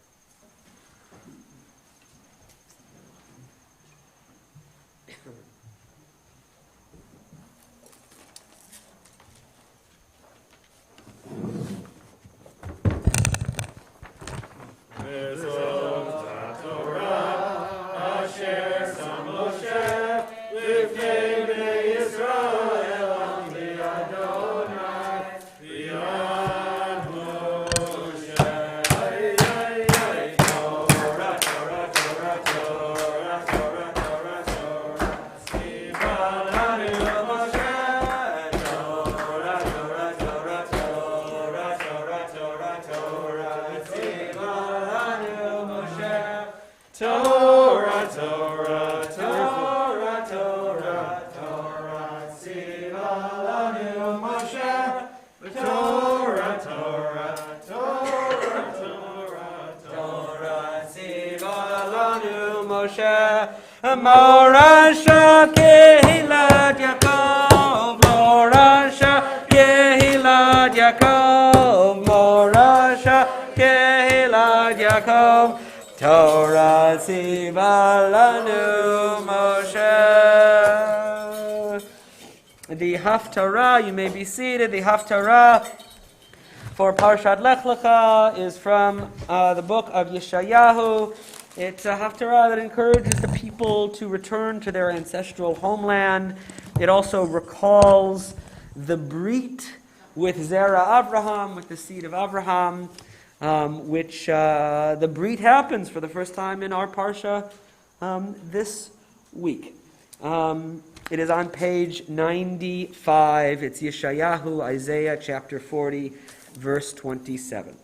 Morasha Kehilat Yaakov, Morasha Kehilat Yaakov, Morasha Kehilat Yaakov, Torah tziva lanu Moshe. The Haftarah, you may be seated. The Haftarah for Parshat Lech Lecha is from the book of Yeshayahu. It's a haftarah that encourages the people to return to their ancestral homeland. It also recalls the Brit with Zerah Avraham, with the seed of Avraham, which the Brit happens for the first time in our Parsha this week. It is on page 95. It's Yeshayahu, Isaiah chapter 40, verse 27.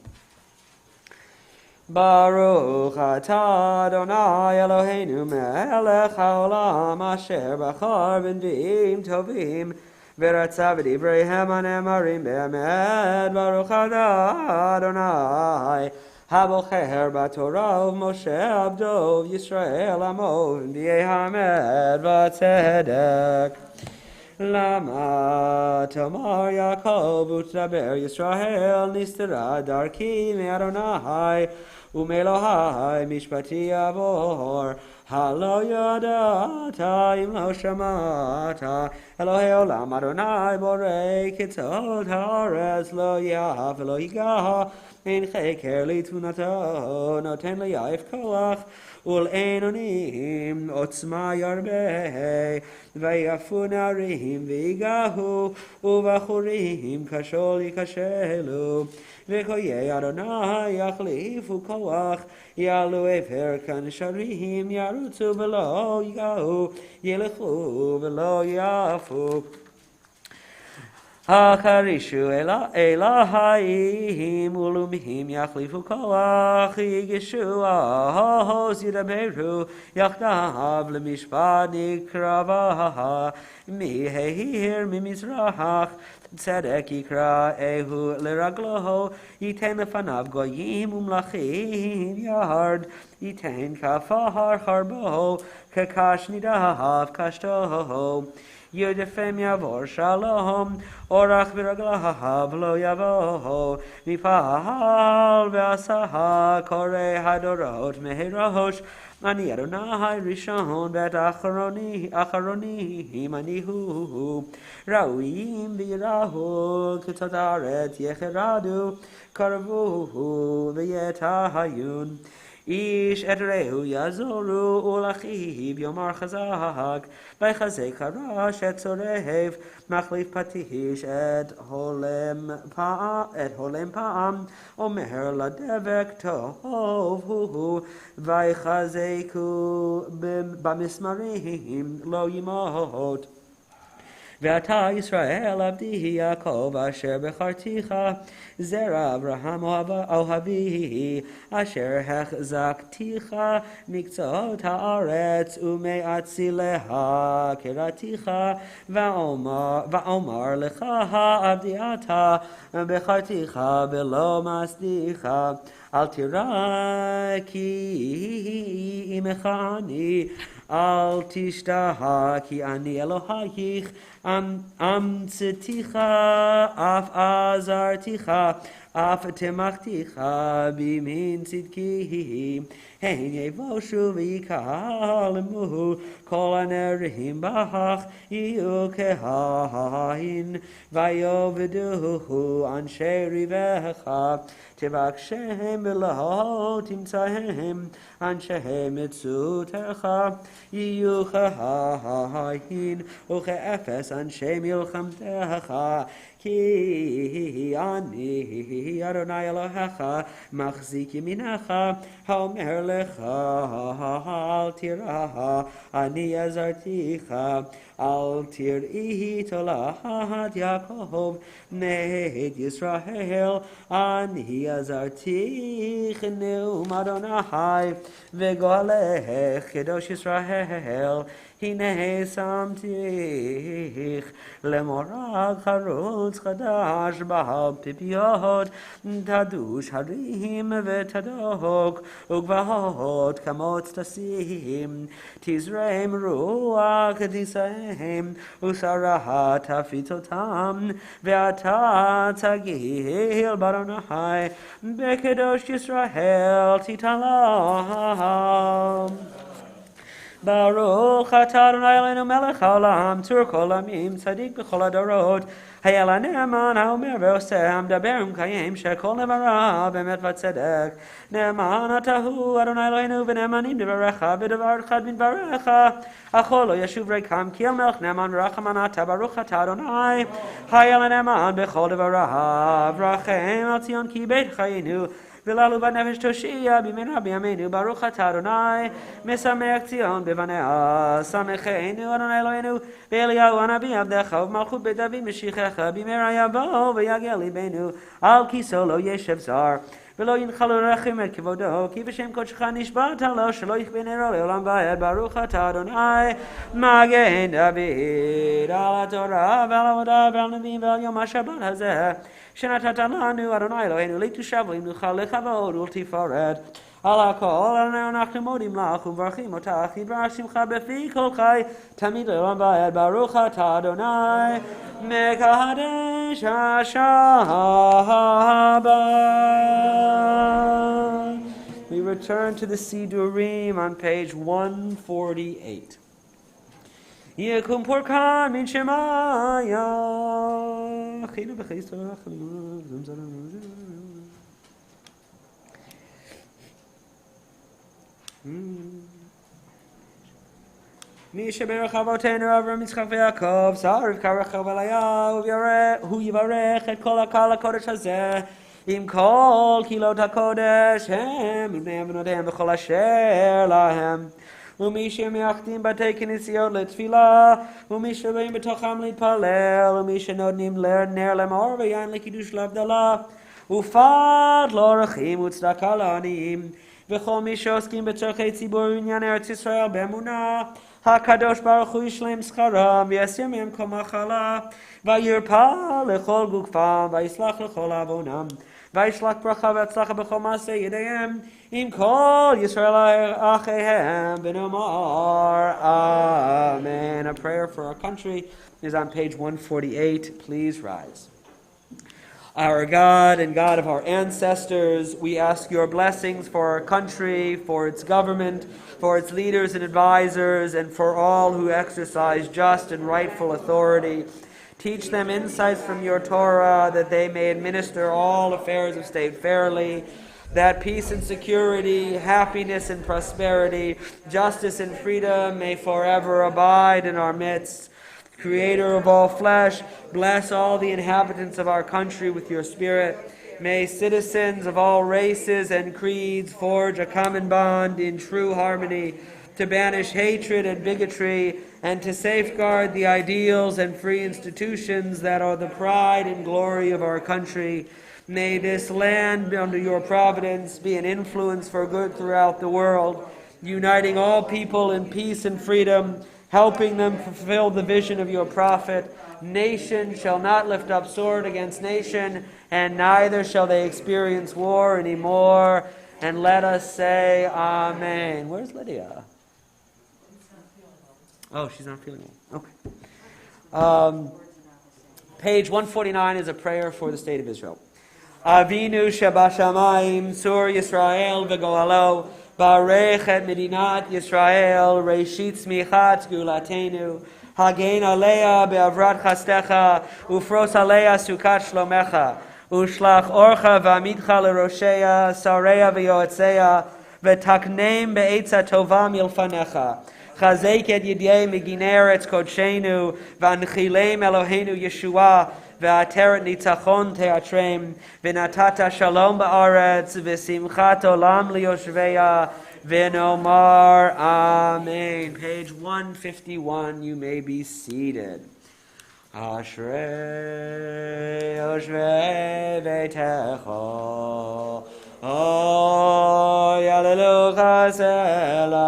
Baruch atah Adonai Eloheinu melech haolam asher bachar b'nvi'im tovim v'ratza v'divrei hanemarim be'emet. Baruch atah Adonai habocher b'torah Moshe abdo Yisrael amo v'nvi'ei hamed v'tzedek. Lama tamar Yaakov utdaber Yisrael nistera darki me'Adonai Umelohai mishpati avor halo yadata im lo shamata Elohei olam Adonai borei kitzot haaretz lo yaf lo yigah ein cheker litunato noten liyaif kolach ul einonim otzma yarbeh vayafu narim vigahu uvachurim kashol yikashelu v'koyei Adonai yachlifu koach yalu efer kansharim yarutzu v'lo yigahu yelechu v'lo yafu. החרישו אלוהים ולאומים יחליפו כוח יגישו עוז ידברו יחדיו למשפט נקרבה מהעיר ממזרח צדק יקרא אהו לרגלו ייתן לפניו גויים ומלכים ירד ייתן כפר חרבו כקש נידב קשתו יודפם יעבור שלום אורח ברגליו לא יבוא מפעל ועשה קורא הדורות מהראש אני אדוני ראשון ואת אחרונים אני הוא ראויים ויראו קצות הארץ יחרדו קרבו ויתהיון איש את רעהו יעזורו ולאחיו יאמר חזק ויחזק הרש את צורף מחליף פטיש את הולם פעם אומר לדבק טוב הוא ויחזקו במסמרים לא ימות ואתה ישראל עבדי יעקב אשר בחרתיך זרע אברהם אוהבי אשר החזקתיך מקצות הארץ ומאציליה קראתיך ואומר לך עבדי אתה בחרתיך ולא מסדיך אל תירא כי עמך אני אל תשתהה כי אני אלוהיך אמצתיך אף עזרתיך אף תמכתיך בימין צדקי הן יבושו ויקלמו כל הנערים בך יהיו כהין ויעבדוהו אנשי ריבך תבקשם ולא תמצאם אנשי מצותך יהיו כהין וכאפס אנשי מלחמתך כי אני אדוני אלוהיך מחזיק ימינך האומר לך אל תירא אני עזרתיך אל תראי תולעת יעקב נגד ישראל אני עזרתיך נאום אדוני וגואלך קדוש ישראל הנה שמתיך למורג חרוץ חדש בהר פיפיות תדוש הרים ותדוק וגבעות כמות תשים תזרם רוח תסהם ושרה תפיץ אותם ואתה תגיל באדוני בקדוש ישראל תתעלם ברוך אתה אדוני אלוהינו מלך העולם צור כל עמים צדיק בכל הדורות היה לנאמן האומר ועושה המדבר ומקיים שכל נברה באמת וצדק נאמן אתה הוא אדוני אלוהינו ונאמנים דבריך בדבר אחד מדבריך אכל לא ישוב ריקם כי אל מלך נאמן ורחמן אתה ברוך אתה אדוני היה לנאמן בכל דבריו רחם על ציון כי בית חיינו ולעלו בנפש תושיע במהרה בימינו ברוך אתה אדוני משמח ציון בבניה שמחנו אדוני אלוהינו באליהו הנביא עבדך ובמלכות בית דוד משיחך במהרה יבוא ויגיע ליבנו על כיסו לא ישב זר ולא ינחלו רחם את כבודו כי בשם קודשך נשבעת לו שלא יכבה נרו לעולם ועד ברוך אתה אדוני מגן דוד על התורה ועל העבודה ועל נביאים ועל יום השבת הזה שנתת לנו אדוני אלוהינו לתושב ונוכל לכבוד ולתפארת על הכל אנחנו מודים לך ומברכים אותך יתברך שמך בפי כל חי תמיד לעולם ועד ברוך אתה אדוני מקדש השבת. We return to the Sidurim on page 148. יקום פורקן מן שמיה אחינו בחסד מי שברך אבותינו אברהם יצחק ויעקב שר רבקה רחל וליה הוא יברך את כל הקהל הקודש הזה עם כל קהילות הקודש הם מבני בנותיהם בכל אשר להם ומי שמייחדים בתי כנסיות לתפילה, ומי שבאים בתוכם להתפלל, ומי שנותנים נר למאור ויין לקידוש להבדלה, ופת לאורחים וצדקה לעניים, וכל מי שעוסקים בצורכי ציבור ועניין ארץ ישראל באמונה, הקדוש ברוך הוא ישלם שכרם ויסיר מהם כל מחלה, וירפא לכל גופם ויסלח לכל עוונם, וישלח ברכה והצלחה בכל מעשה ידיהם עם כל ישראל אחיהם ונאמר Amen. A prayer for our country is on page 148. Please rise. Our God and God of our ancestors, we ask your blessings for our country, for its government, for its leaders and advisors, and for all who exercise just and rightful authority. Teach them insights from your Torah that they may administer all affairs of state fairly, that peace and security, happiness and prosperity, justice and freedom may forever abide in our midst. Creator of all flesh, bless all the inhabitants of our country with your Spirit. May citizens of all races and creeds forge a common bond in true harmony to banish hatred and bigotry and to safeguard the ideals and free institutions that are the pride and glory of our country. May this land, under your providence, be an influence for good throughout the world, uniting all people in peace and freedom, helping them fulfill the vision of your prophet. Nation shall not lift up sword against nation, and neither shall they experience war anymore. And let us say Amen. Where's Lydia? Oh, she's not feeling well. Okay. Page 149 is a prayer for the state of Israel. Avinu Shabashamayim, Sur Yisrael v'Goalo, Barech et Medinat Yisrael, Reshit Smichat Gulatenu, Hagen Alea be'avrat chastecha, Ufros Alea Sukat Shlomecha, Ushlach Orcha v'amidcha l'Roshea, Sareya v'Yoetzeya, V'taknem be'etza tova milfanecha, Chazek et Yidei Meginer et Kodshenu, V'anchilem Eloheinu Yeshua, Ve'ateret nitzachon teatrem, Ve'natata shalom ba'aretz, Ve'simchat olam liyoshveya, Ve'nomar Amen. Page 151, you may be seated. Ashrei yoshvei veitecho, O yalelu chasela,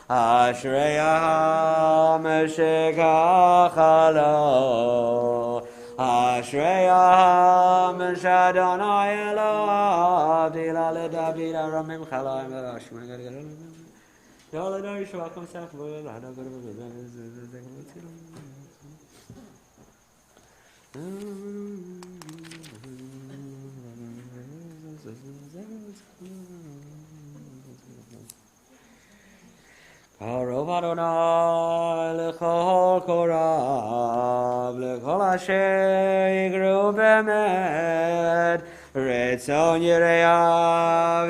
Ashrei ha-meshekachalo, Ashrei ha-meshadonai Eloah, Dila ledabid aramim chalayim v'ashmei gadol, Yoledoi shvakom seflo, Lada Karov Adonai lechol korav lechol asher yigru bemed retzon yireyav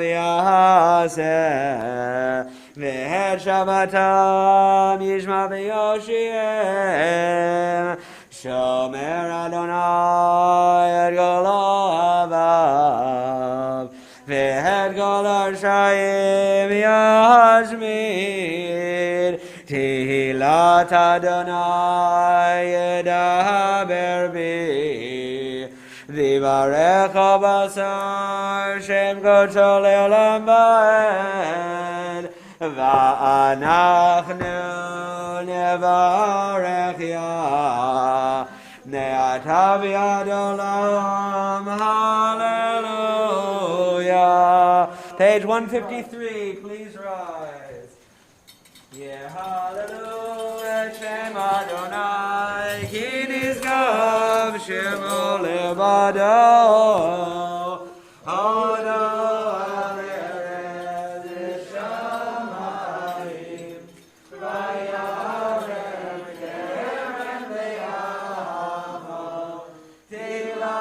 yaseh ve'et shabbatam yishma v'yoshiem shomer Adonai et golo avav ve'et golo shayim yashmir Tehillat Adonai yedaber bi Vivarech basar Shem kodsho le'olam va'ed Va'anachnu nevarech ya Ne'ata b'yad olam Hallelujah. Page 153, please rise. Yeah, hallelujah, Shem Adonai, Ki nizgav Shemo levado, Hodo al-Eretz Shamayim, Vayarem Kerem Le'amo, Tila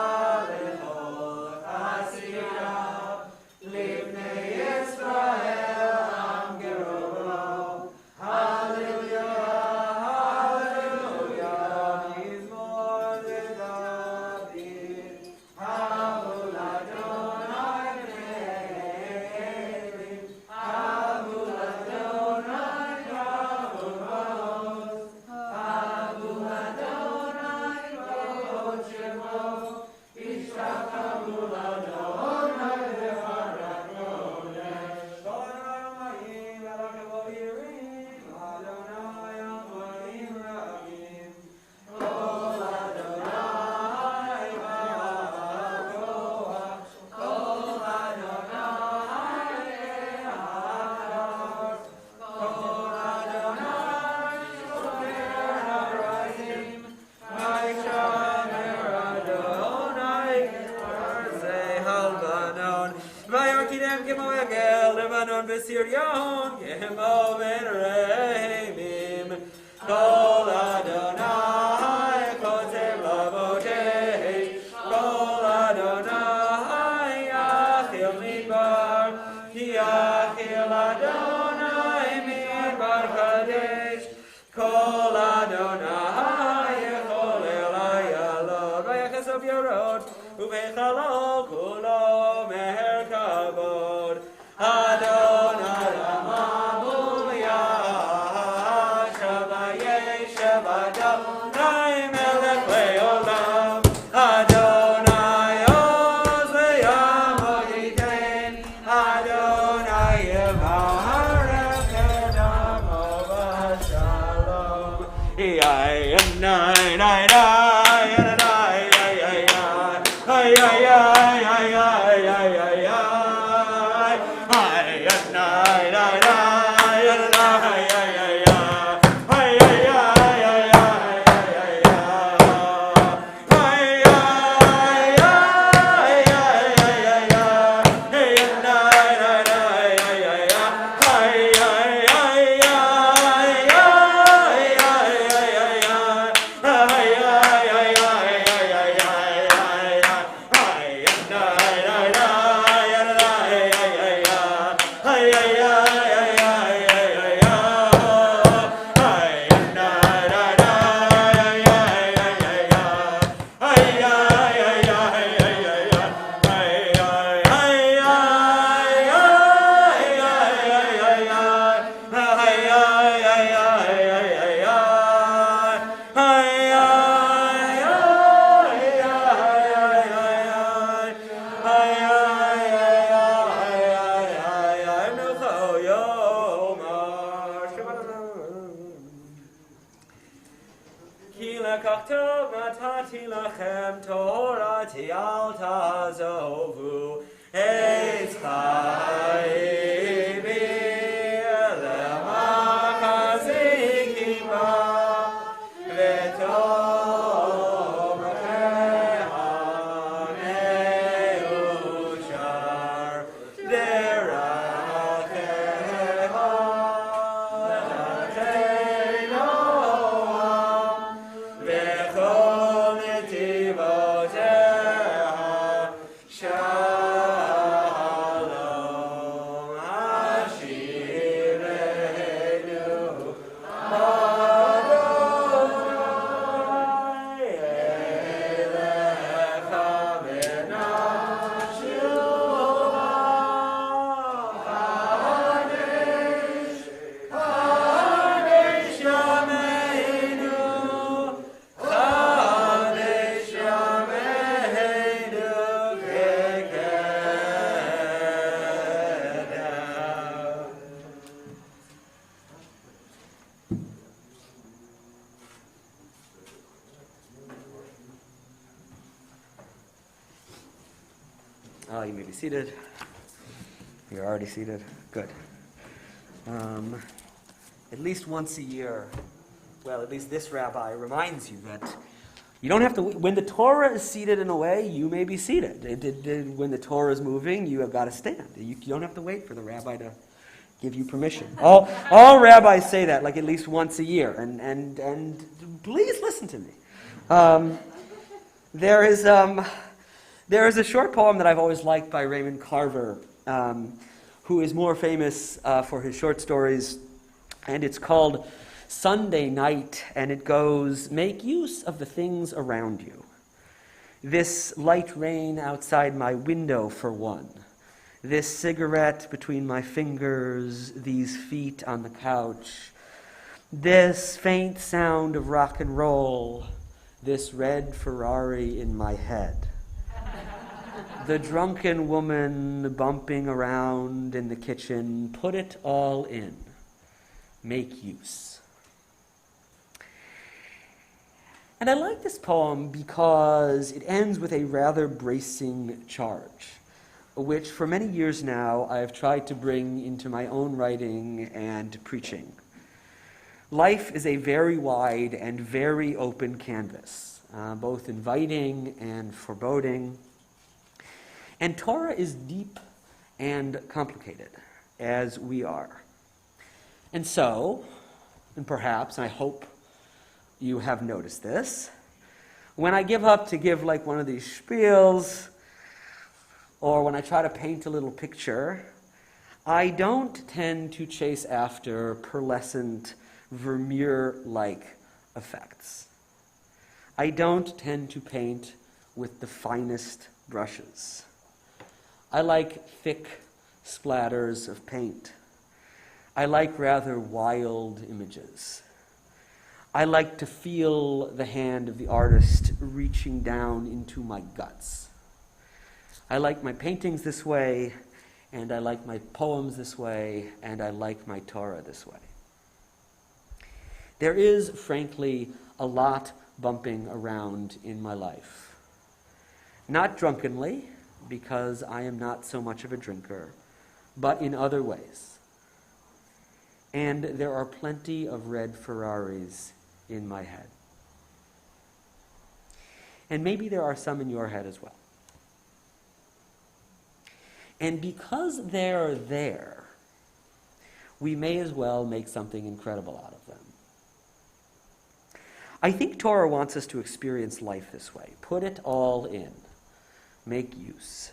Lechol Asira, Livnei Yisrael Am Gerolo, Hallelujah, Hallelujah, Mizmor David, Havula You may be seated. You're already seated. Good. At least once a year, well, at least this rabbi reminds you that you don't have to, when the Torah is seated in a way, you may be seated. When the Torah is moving, you have got to stand. You don't have to wait for the rabbi to give you permission. All rabbis say that, like at least once a year, and please listen to me. There is a short poem that I've always liked by Raymond Carver, who is more famous for his short stories, and it's called Sunday Night, and it goes, "Make use of the things around you. This light rain outside my window for one. This cigarette between my fingers, these feet on the couch. This faint sound of rock and roll. this red Ferrari in my head, the drunken woman bumping around in the kitchen, put it all in. Make use. And I like this poem because it ends with a rather bracing charge, which for many years now I have tried to bring into my own writing and preaching. Life is a very wide and very open canvas, both inviting and foreboding. And Torah is deep and complicated, as we are. And so, and perhaps, I hope you have noticed this, when I give up to give like one of these spiels, or when I try to paint a little picture, I don't tend to chase after pearlescent, Vermeer-like effects. I don't tend to paint with the finest brushes. I like thick splatters of paint. I like rather wild images. I like to feel the hand of the artist reaching down into my guts. I like my paintings this way, and I like my poems this way, and I like my Torah this way. There is, frankly, a lot bumping around in my life. Not drunkenly, because I am not so much of a drinker, but in other ways. And there are plenty of red Ferraris in my head. And maybe there are some in your head as well. And because they're there, we may as well make something incredible out of them. I think Torah wants us to experience life this way. Put it all in. Make use.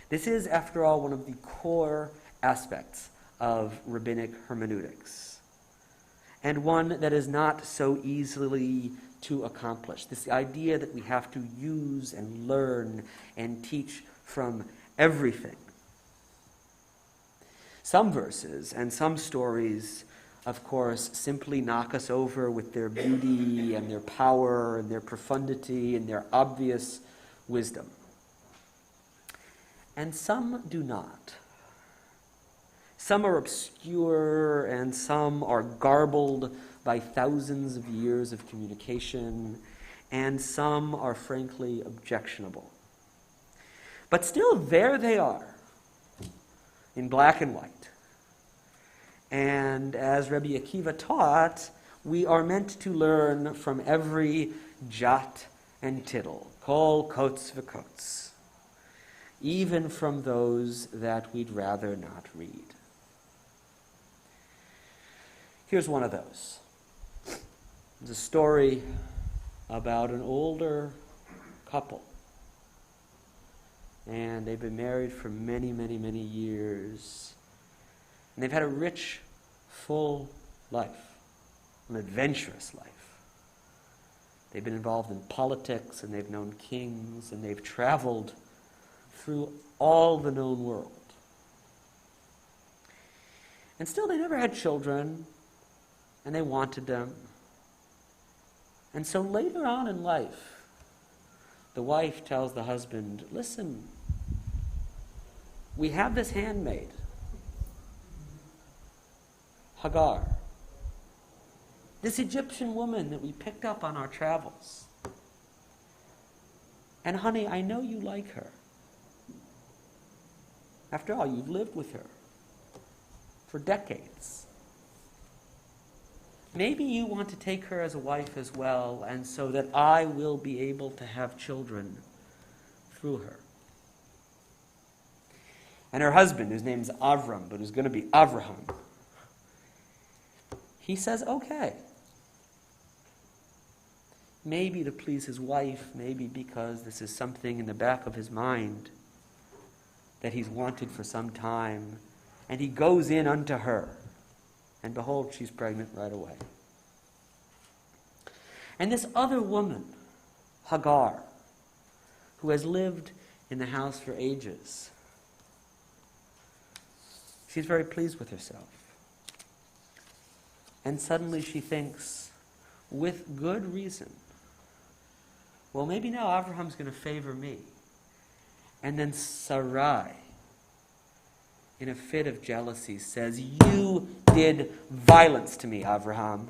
This is, after all, one of the core aspects of rabbinic hermeneutics, and one that is not so easily to accomplish. This idea that we have to use and learn and teach from everything. Some verses and some stories, of course, simply knock us over with their beauty and their power and their profundity and their obvious wisdom. And some do not. Some are obscure and some are garbled by thousands of years of communication, and some are frankly objectionable. But still, there they are, in black and white. And as Rabbi Akiva taught, we are meant to learn from every jot and tittle, kol kotes v'kotes, even from those that we'd rather not read. Here's one of those. It's a story about an older couple. And they've been married for many, many, many years. And they've had a rich, full life, an adventurous life. They've been involved in politics, and they've known kings, and they've traveled through all the known world. And still, they never had children, and they wanted them. And so later on in life, the wife tells the husband, listen, we have this handmaid, Hagar, this Egyptian woman that we picked up on our travels. And honey, I know you like her. After all, you've lived with her for decades. Maybe you want to take her as a wife as well, and so that I will be able to have children through her. And her husband, whose name's Avram, but who's going to be Avraham, he says, okay. Maybe to please his wife, maybe because this is something in the back of his mind that he's wanted for some time. And he goes in unto her. And behold, she's pregnant right away. And this other woman, Hagar, who has lived in the house for ages, she's very pleased with herself. And suddenly she thinks, with good reason, well, maybe now Abraham's going to favor me. And then Sarai, in a fit of jealousy, says, you did violence to me, Abraham.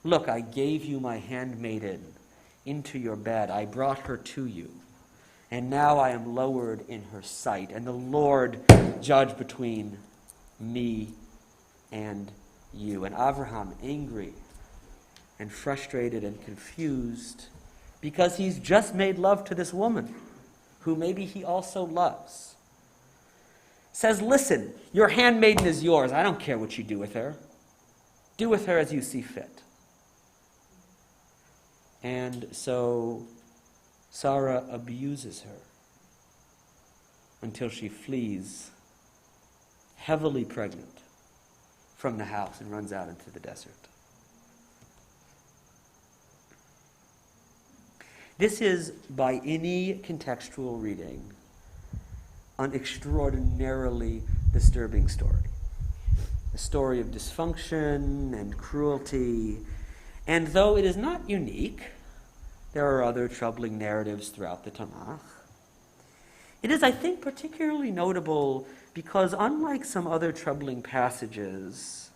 Look, I gave you my handmaiden into your bed. I brought her to you. And now I am lowered in her sight. And the Lord judge between me and you. And Abraham, angry and frustrated and confused, because he's just made love to this woman, who maybe he also loves, says, listen, your handmaiden is yours. I don't care what you do with her. Do with her as you see fit. And so Sarah abuses her until she flees, heavily pregnant, from the house and runs out into the desert. This is, by any contextual reading, an extraordinarily disturbing story. A story of dysfunction and cruelty. And though it is not unique, there are other troubling narratives throughout the Tanakh. It is, I think, particularly notable because unlike some other troubling passages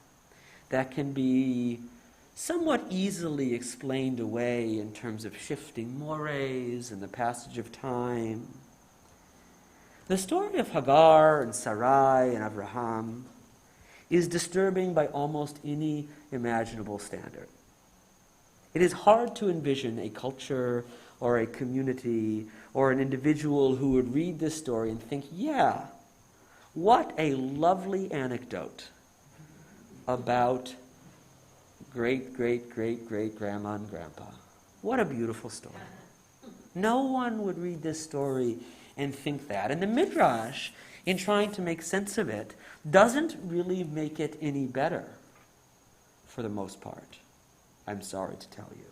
that can be somewhat easily explained away in terms of shifting mores and the passage of time, the story of Hagar and Sarai and Abraham is disturbing by almost any imaginable standard. It is hard to envision a culture or a community or an individual who would read this story and think, yeah, what a lovely anecdote about great-great-great-great-grandma and grandpa. What a beautiful story. No one would read this story and think that. And the Midrash, in trying to make sense of it, doesn't really make it any better, for the most part. I'm sorry to tell you.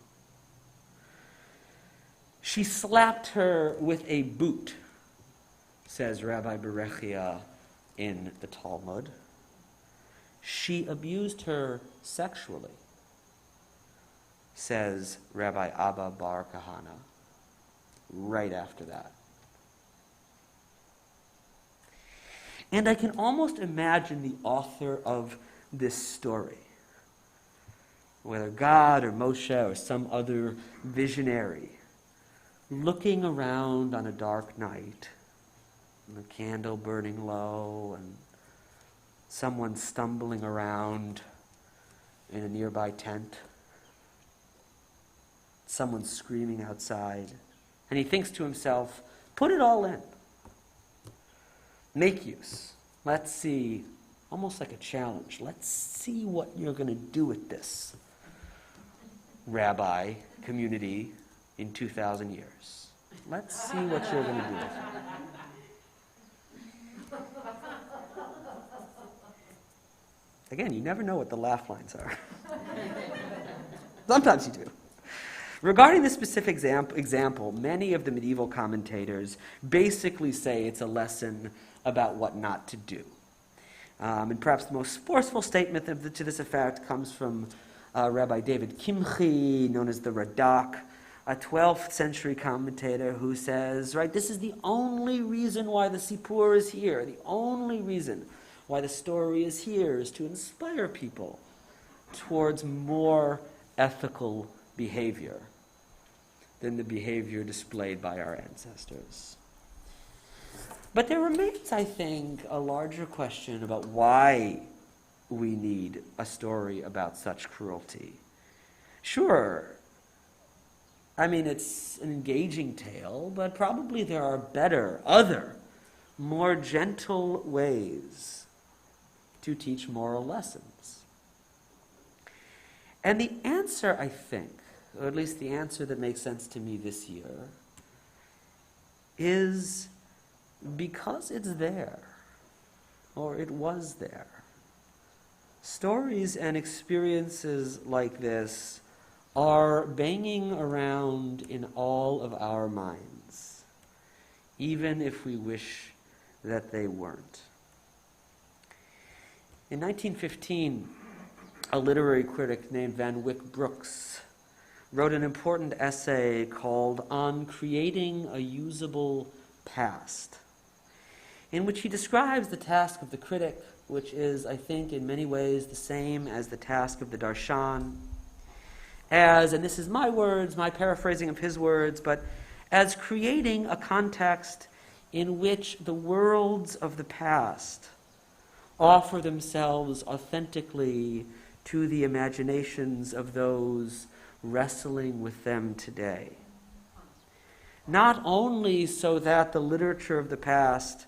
She slapped her with a boot, says Rabbi Berechia in the Talmud. She abused her sexually, says Rabbi Abba Bar Kahana, right after that. And I can almost imagine the author of this story, whether God or Moshe or some other visionary, looking around on a dark night, and the candle burning low, and someone stumbling around in a nearby tent, someone screaming outside, and he thinks to himself, put it all in. Make use. Let's see, almost like a challenge. Let's see what you're going to do with this, rabbi community in 2,000 years. Let's see what you're going to do with it. Again, you never know what the laugh lines are. Sometimes you do. Regarding this specific example, many of the medieval commentators basically say it's a lesson about what not to do. And perhaps the most forceful statement to this effect comes from Rabbi David Kimchi, known as the Radak, a 12th century commentator who says, right, this is the only reason why the Sipur is here, the only reason why the story is here is to inspire people towards more ethical behavior than the behavior displayed by our ancestors. But there remains, I think, a larger question about why we need a story about such cruelty. Sure, I mean, it's an engaging tale, but probably there are better, other, more gentle ways to teach moral lessons. And the answer, I think, or at least the answer that makes sense to me this year, is because it's there, or it was there. Stories and experiences like this are banging around in all of our minds, even if we wish that they weren't. In 1915, a literary critic named Van Wyck Brooks wrote an important essay called On Creating a Usable Past, in which he describes the task of the critic, which is, I think, in many ways the same as the task of the darshan, as, and this is my words, my paraphrasing of his words, but as creating a context in which the worlds of the past offer themselves authentically to the imaginations of those wrestling with them today. Not only so that the literature of the past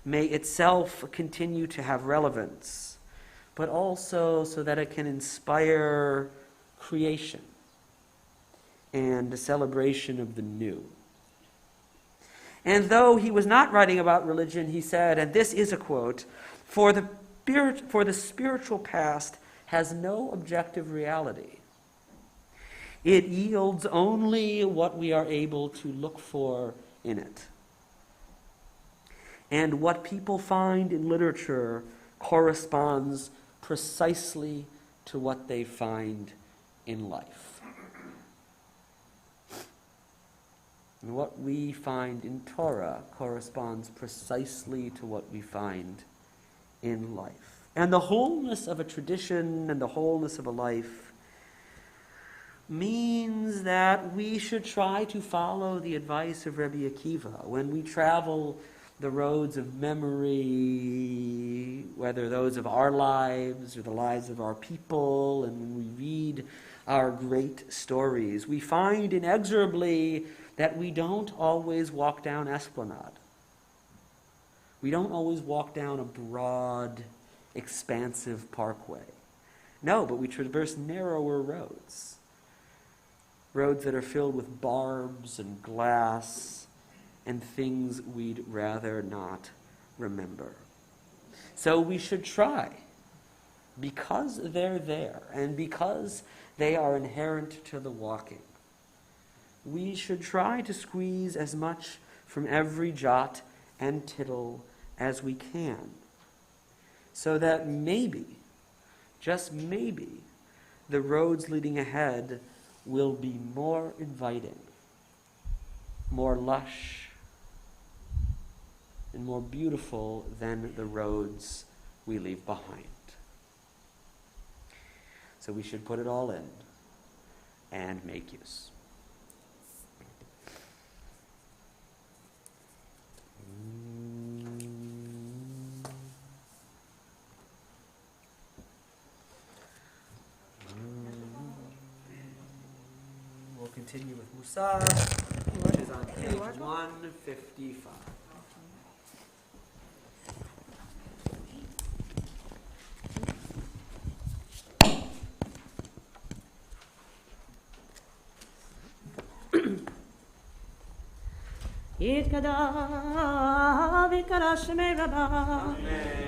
may itself continue to have relevance, but also so that it can inspire creation and a celebration of the new. And though he was not writing about religion, he said, and this is a quote, for the spiritual past has no objective reality. It yields only what we are able to look for in it. And what people find in literature corresponds precisely to what they find in life. And what we find in Torah corresponds precisely to what we find in life. And the wholeness of a tradition and the wholeness of a life means that we should try to follow the advice of Rabbi Akiva when we travel the roads of memory, whether those of our lives or the lives of our people, and when we read our great stories, we find inexorably that we don't always walk down Esplanade. We don't always walk down a broad, expansive parkway. No, but we traverse narrower roads. Roads that are filled with barbs and glass and things we'd rather not remember. So we should try, because they're there and because they are inherent to the walking, we should try to squeeze as much from every jot and tittle as we can, so that maybe, just maybe, the roads leading ahead will be more inviting, more lush, and more beautiful than the roads we leave behind. So we should put it all in and make use. We'll continue with Musar, which is on page 155. יתקדע ויקרא שמי רבה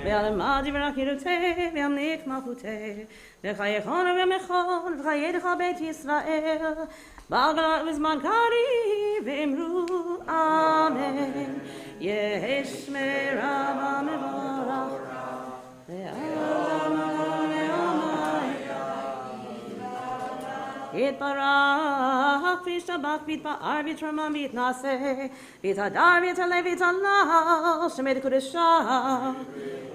ועל עמד דברה חירותי ועל נקמחותי וחייכון ומכון וחייך בית ישראל בעגלה וזמן קריב ואמרו אמן יהי שמי רבה מבורך יתברך וישתבח ויתפאר ויתרומם ויתנשא ויתהדר ויתעלה ויתעלה שמי קודשה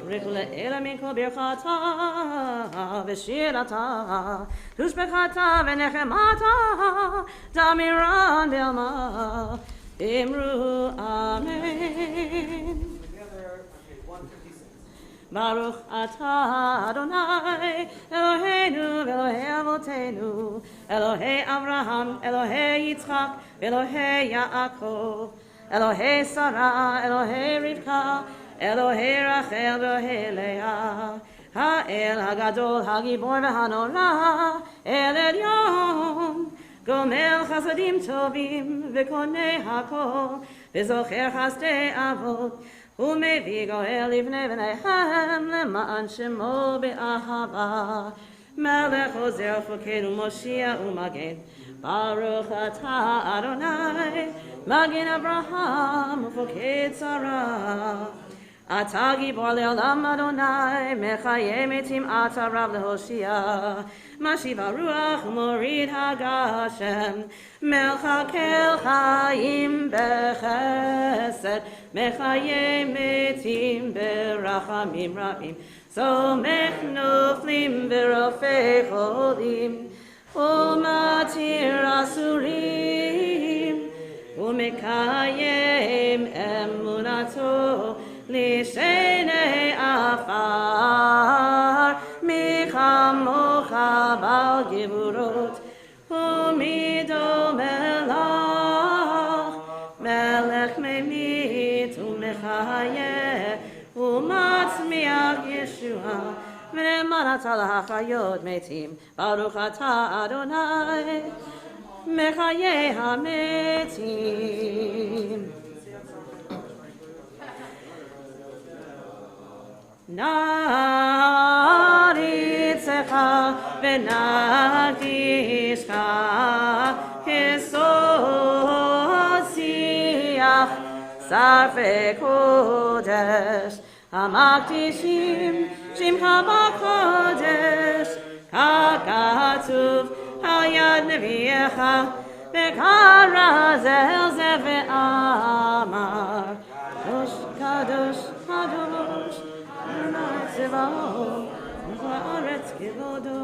ברך לאל מכל ברכתה ושירתה ושבחתה ונחמתה דמירן בעלמה אמרו אמן. Baruch atah Adonai Eloheinu Elohei Avotenu Elohei Avraham Elohei Yitzchak Elohei Yaakov Elohei Sarah Elohei Rivka Elohei Rachel Elohei Leah Ha'el Hagadol Hagibor V'Hanora El Elyon Gomel Chasadim Tovim V'Konei Hakol V'Zocher Chasdei Avot ומביא גואל לבני בניהם למען שמו באהבה מלך עוזר פוקד ומושיע ומגן ברוך אתה אדוני מגן אברהם ופוקד שרה אתה גיבור לעולם אדוני מחיה מתים אתה רב להושיע Mashiv Ruach Morid Hagashem Melchakel Chaim Bechesed Mechaye Metim Berachamim Rabim Somech Noflim Berofei Cholim Umatir Asurim Umekayem Emunato Lishenei Afar Michamocha Bal Givurot Umido Melach Melech Memit Umechayeh Umatzmiach Yeshua V'nemanat al hachayot metim Baruch atah Adonai Mechayeh hametim Naritzecha v'nagdishcha Kesosiach Sarfei Kodesh Hamakdishim Shimcha b'Kodesh Kakatuv Hayad Nevi'echa V'karazel Zeh ve'amar Kadosh, Kadosh, Kadosh Adonai Tzevaot Ha'aretz Kivodo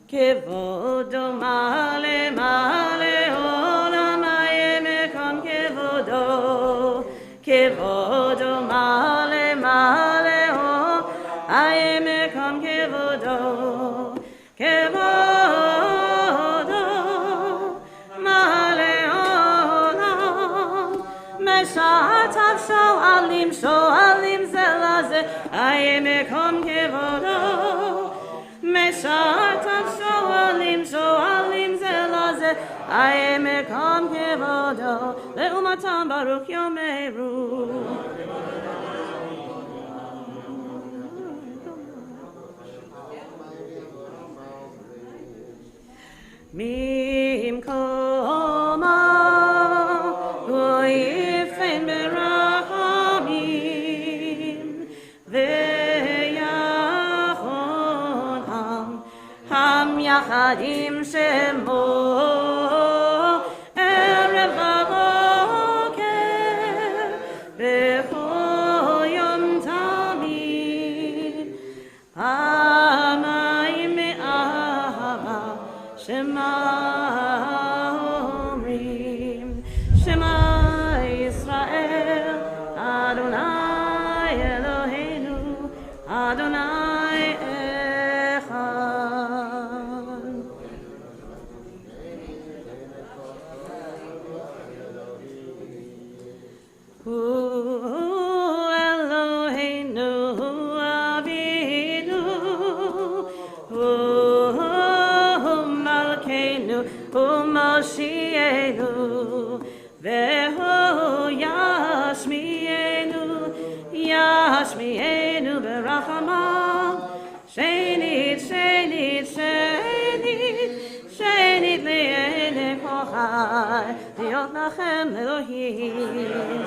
Kivodo male male olam ha'yemekom kivodo Kivodo male male olam ha'yemekom kivodo Kivodo male olam Meshatav shoalim shoalim zelaze ha'yemekom kivodo Meshatav shoalim shoalim zelaze ha'yemekom kivodo Le'umatam baruch yomeru Mimkoma u'yifein berachamim ve'yachon ham yachadim shemo erev v'boker b'chol yom tamid pamayim me'ahava Shema Omrim Shema Yisrael Adonai Eloheinu Adonai Echad Hu Eloheinu Avinu Hu U'Moshienu Ve'hu Yashmienu Yashmienu Berachamav Shenit Shenit Shenit Shenit Le'enei Kochai Liot Lachem Elohim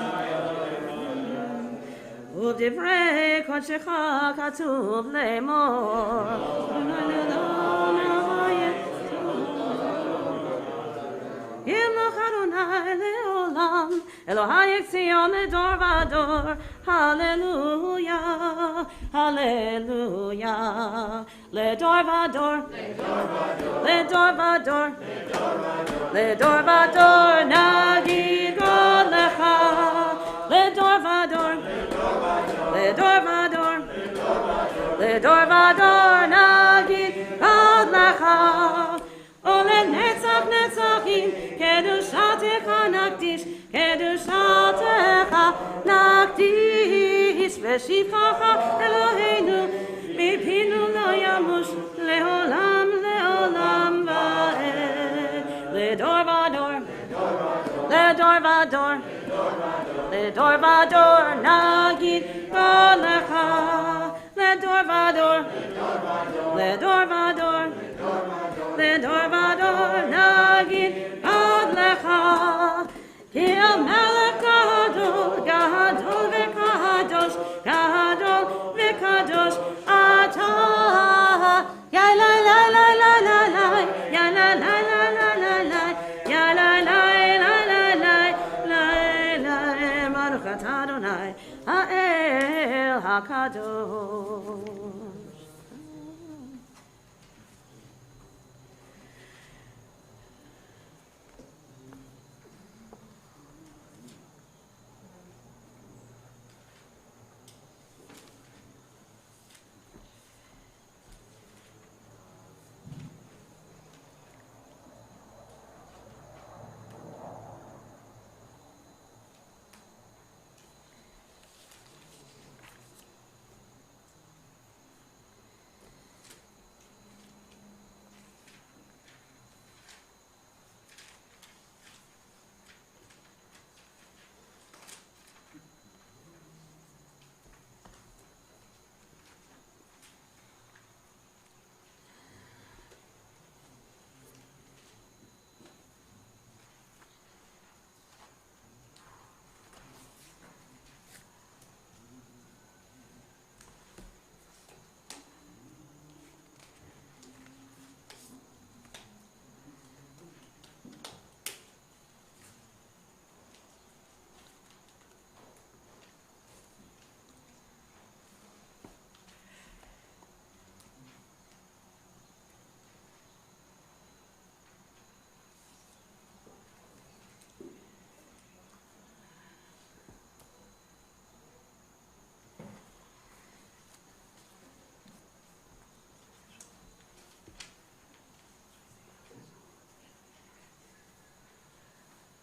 U'divrei Kodshecha Katuv Le'mor Yimloch Adonai le'olam Elohai Tzion ledor vador Hallelujah Hallelujah Ledor vador Ledor vador Ledor vador Nagid God lecha Ledor vador Ledor vador Ledor vador Nagid God lecha Ole netzach netzachim, kedushatecha nakdish, kedushatecha nakdish, v'shivchacha Eloheinu, mipinu lo yamush, leolam leolam va'ed, ledor vador, ledor vador, ledor vador, nagid kolecha, ledor vador, ledor vador, ledor vador nagid ad lecha ki el melech gadol Shalom v'kadosh ata. Ya la la la la la la, ya la la la la la la, ya la la la la la la la. Baruch atah Adonai ha'el hakadosh.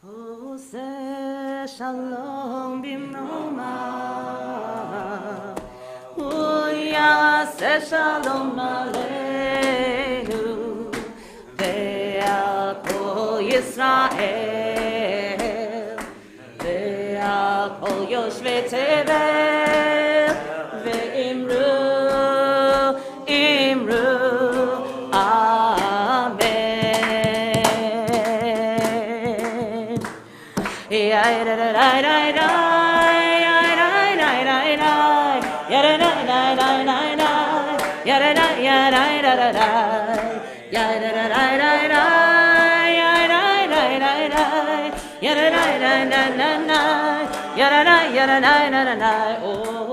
Oseh shalom bimroma, Uyaseh shalom aleinu, ve'al kol Yisrael, ve'al kol yoshvei tevel, ve'imru, imru,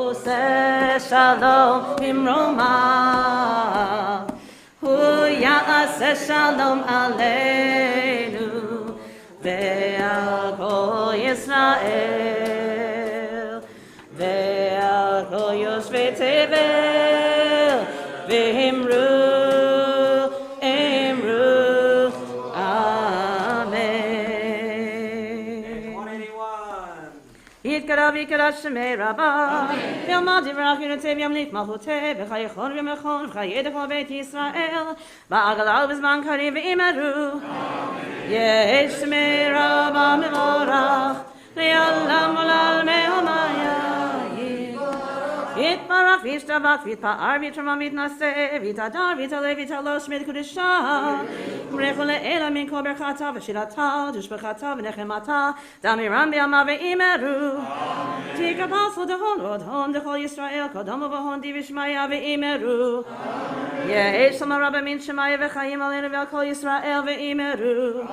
Oseh shalom bimroma, Ya'aseh shalom aleinu, ve'al kol Yisrael, ve'al kol yoshvei tevel, ve'imru, imru, amen. 181. Yitkara v'yikara shemei rabbah, v'yomad yivrach yunetei v'yamlik malchutei, v'chayechon v'yamechon, v'chayedech beit Yisrael, ba'agalal v'zman karim v'imeru. Yesh shemei rabbah mevorach, v'yalam olal me'omayayim. Yitbarach v'yishtabach v'yitpa'ar v'yitramam v'yitnaseh, v'yitadar v'yitaleh v'yitalosh v'yitkodesha, v'rechu le'ela min kol berchata v'shirata, d'ushbechata v'nechemata, damiram b'yama v'imeru. Tikapal sodahon rodhon d'chol Yisrael, kodom uvahon di v'shmaya v'imeru. Yesh shama rabba min shemaya v'chayim aleinu v'al kol Yisrael v'imeru.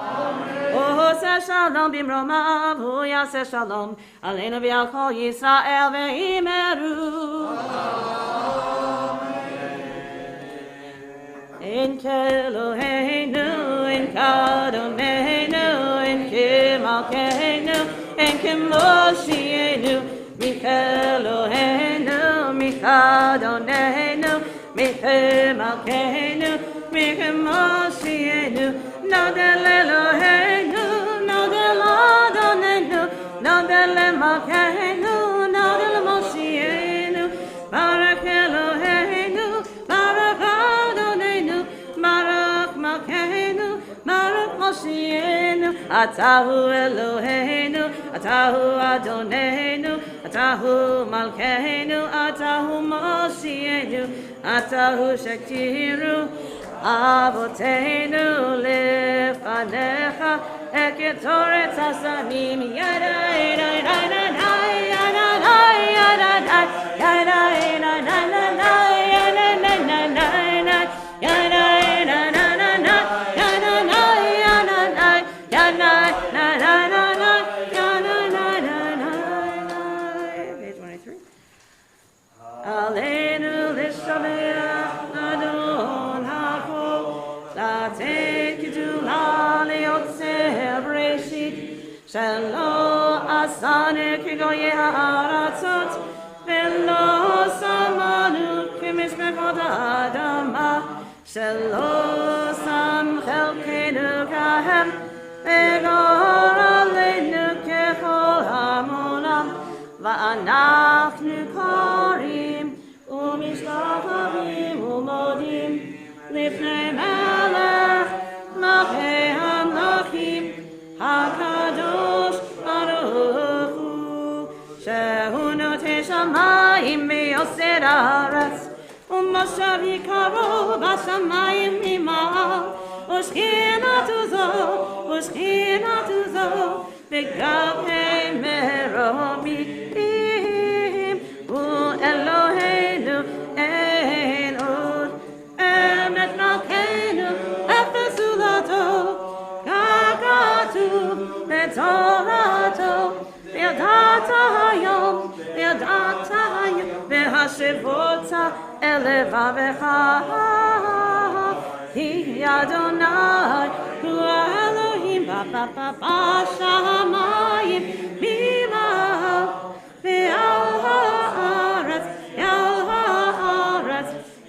Oseh shalom bimromav, Ya'aseh shalom aleinu v'al kol Yisrael v'imeru. In Keloheinu, in Kadoneinu, in Kimalkeinu, in Kimoshienu, Mikeloheinu, Mikadoneinu, Mikimalkeinu, Mikimoshienu, Nodel Eloheinu, Nodel Adonenu, Nodel Malkeinu, Nodel Moshienu, Barak Eloheinu, Barak Adonenu, Barak Malkeinu, Barak Moshienu, Atahu Eloheinu, Atahu Adonenu, Atahu Malkeinu, Atahu Moshienu, Atahu Shektiru, Avoteinu lefanecha, eketoret hasamim, yada yada yada yada yada yada yada yada. Sameach Adon HaKol Latei Kedula Leotzer Breshit Shelo Asanu Kegoye Ha'aratzot Velo Samanu Kemishmechot Adama Shelo Sam Chelkenu Kahem Egor Aleinu Kechol Hamonam Va'anachnu Korim Umishtachavim Umodim Lifnei Melech Malchei HaMlachim HaKadosh Baruch Hu Shehu Notei Shamayim V'Yosei Haaretz U'Moshav Yikaro B'Shamayim Imal U'Shchinatu Zo V'Gavhei Meromim U'Eloheinu Ein Od Emet Malkeinu Efesu Lato Gagatu B'Torato V'Yadata Hayom V'Hashivota Elevavecha Hi Adonai Hu Elohim B'Shamayim B'Mal V'Al Haaretz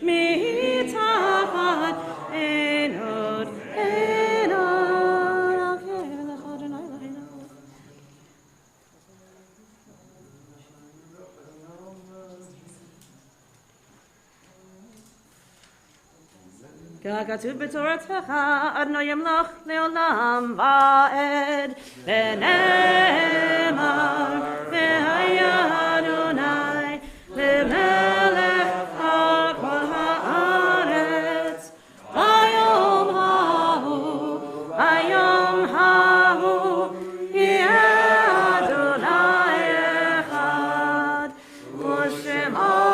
Mitachat Ein Od ככתוב בתורתך, אדוני ימלוך לעולם ועד, ונאמר, והיה אדוני למלך על כל הארץ. היום ההוא, יהיה אדוני אחד, ושמו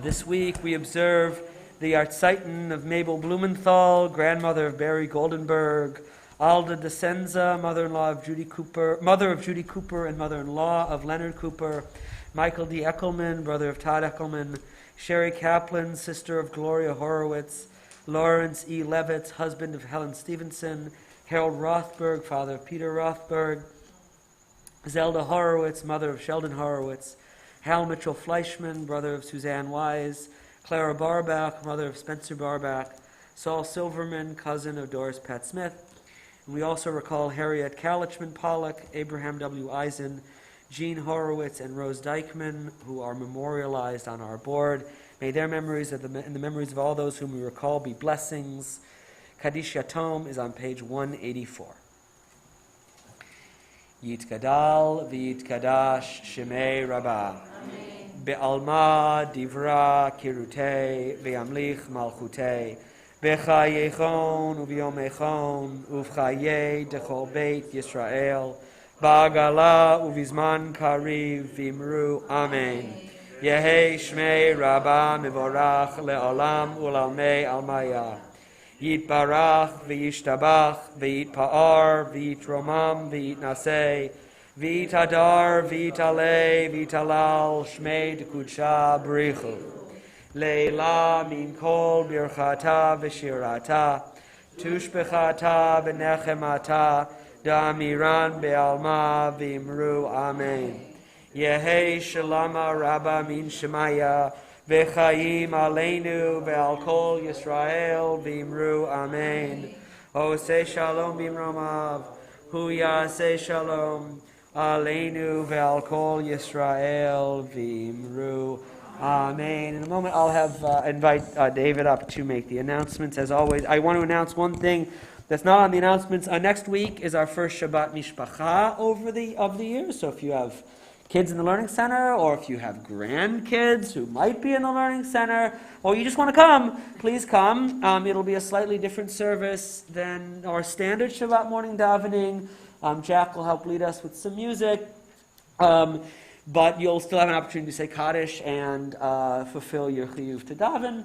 This week we observe the Artzeiten of Mabel Blumenthal, grandmother of Barry Goldenberg, Alda Descenza, mother-in-law of Judy Cooper, mother of Judy Cooper and mother-in-law of Leonard Cooper, Michael D. Eckelman, brother of Todd Eckelman, Sherry Kaplan, sister of Gloria Horowitz, Lawrence E. Levitz, husband of Helen Stevenson, Harold Rothberg, father of Peter Rothberg, Zelda Horowitz, mother of Sheldon Horowitz, Hal Mitchell Fleischman, brother of Suzanne Wise, Clara Barbach, mother of Spencer Barbach, Saul Silverman, cousin of Doris Pat Smith. And we also recall Harriet Kalichman Pollock, Abraham W. Eisen, Jean Horowitz, and Rose Dykman, who are memorialized on our board. May their memories and the memories of all those whom we recall be blessings. Kaddish Yatom is on page 184. Yitgadal v'yitkadash Shemei Rabbah. Be'alma divra kirutei ve'amlich malchutei. B'chayechon u'v'yomechon u'v'chayei dechol beit Yisrael. Ba'agala u'v'zman kariv v'imru. Amen. Yehei Shmei Rabbah mivorach le'olam u'lalmei almaya. Yitbarach v'yishtabach v'yitpa'ar v'yitromam v'yitnaseh v'yitadar v'yitaleh v'yitalal shmei d'kudsha b'richu leila min kol birchata v'shirata tushbechata v'nechemata da'amiran be'alma v'imru. Amen. Yehei shalama rabba min shemaya V'chayim aleinu ve'al kol Yisrael v'imru. Amen. Oseh shalom b'imromav, hu yaseh shalom aleinu ve'al kol Yisrael v'imru. Amen. In a moment, I'll have invite David up to make the announcements. As always, I want to announce one thing that's not on the announcements. Next week is our first Shabbat Mishpacha of the year. So if you have kids in the Learning Center, or if you have grandkids who might be in the Learning Center, or you just want to come, please come. It'll be a slightly different service than our standard Shabbat morning davening. Jack will help lead us with some music. But you'll still have an opportunity to say Kaddish and fulfill your chiyuv to daven.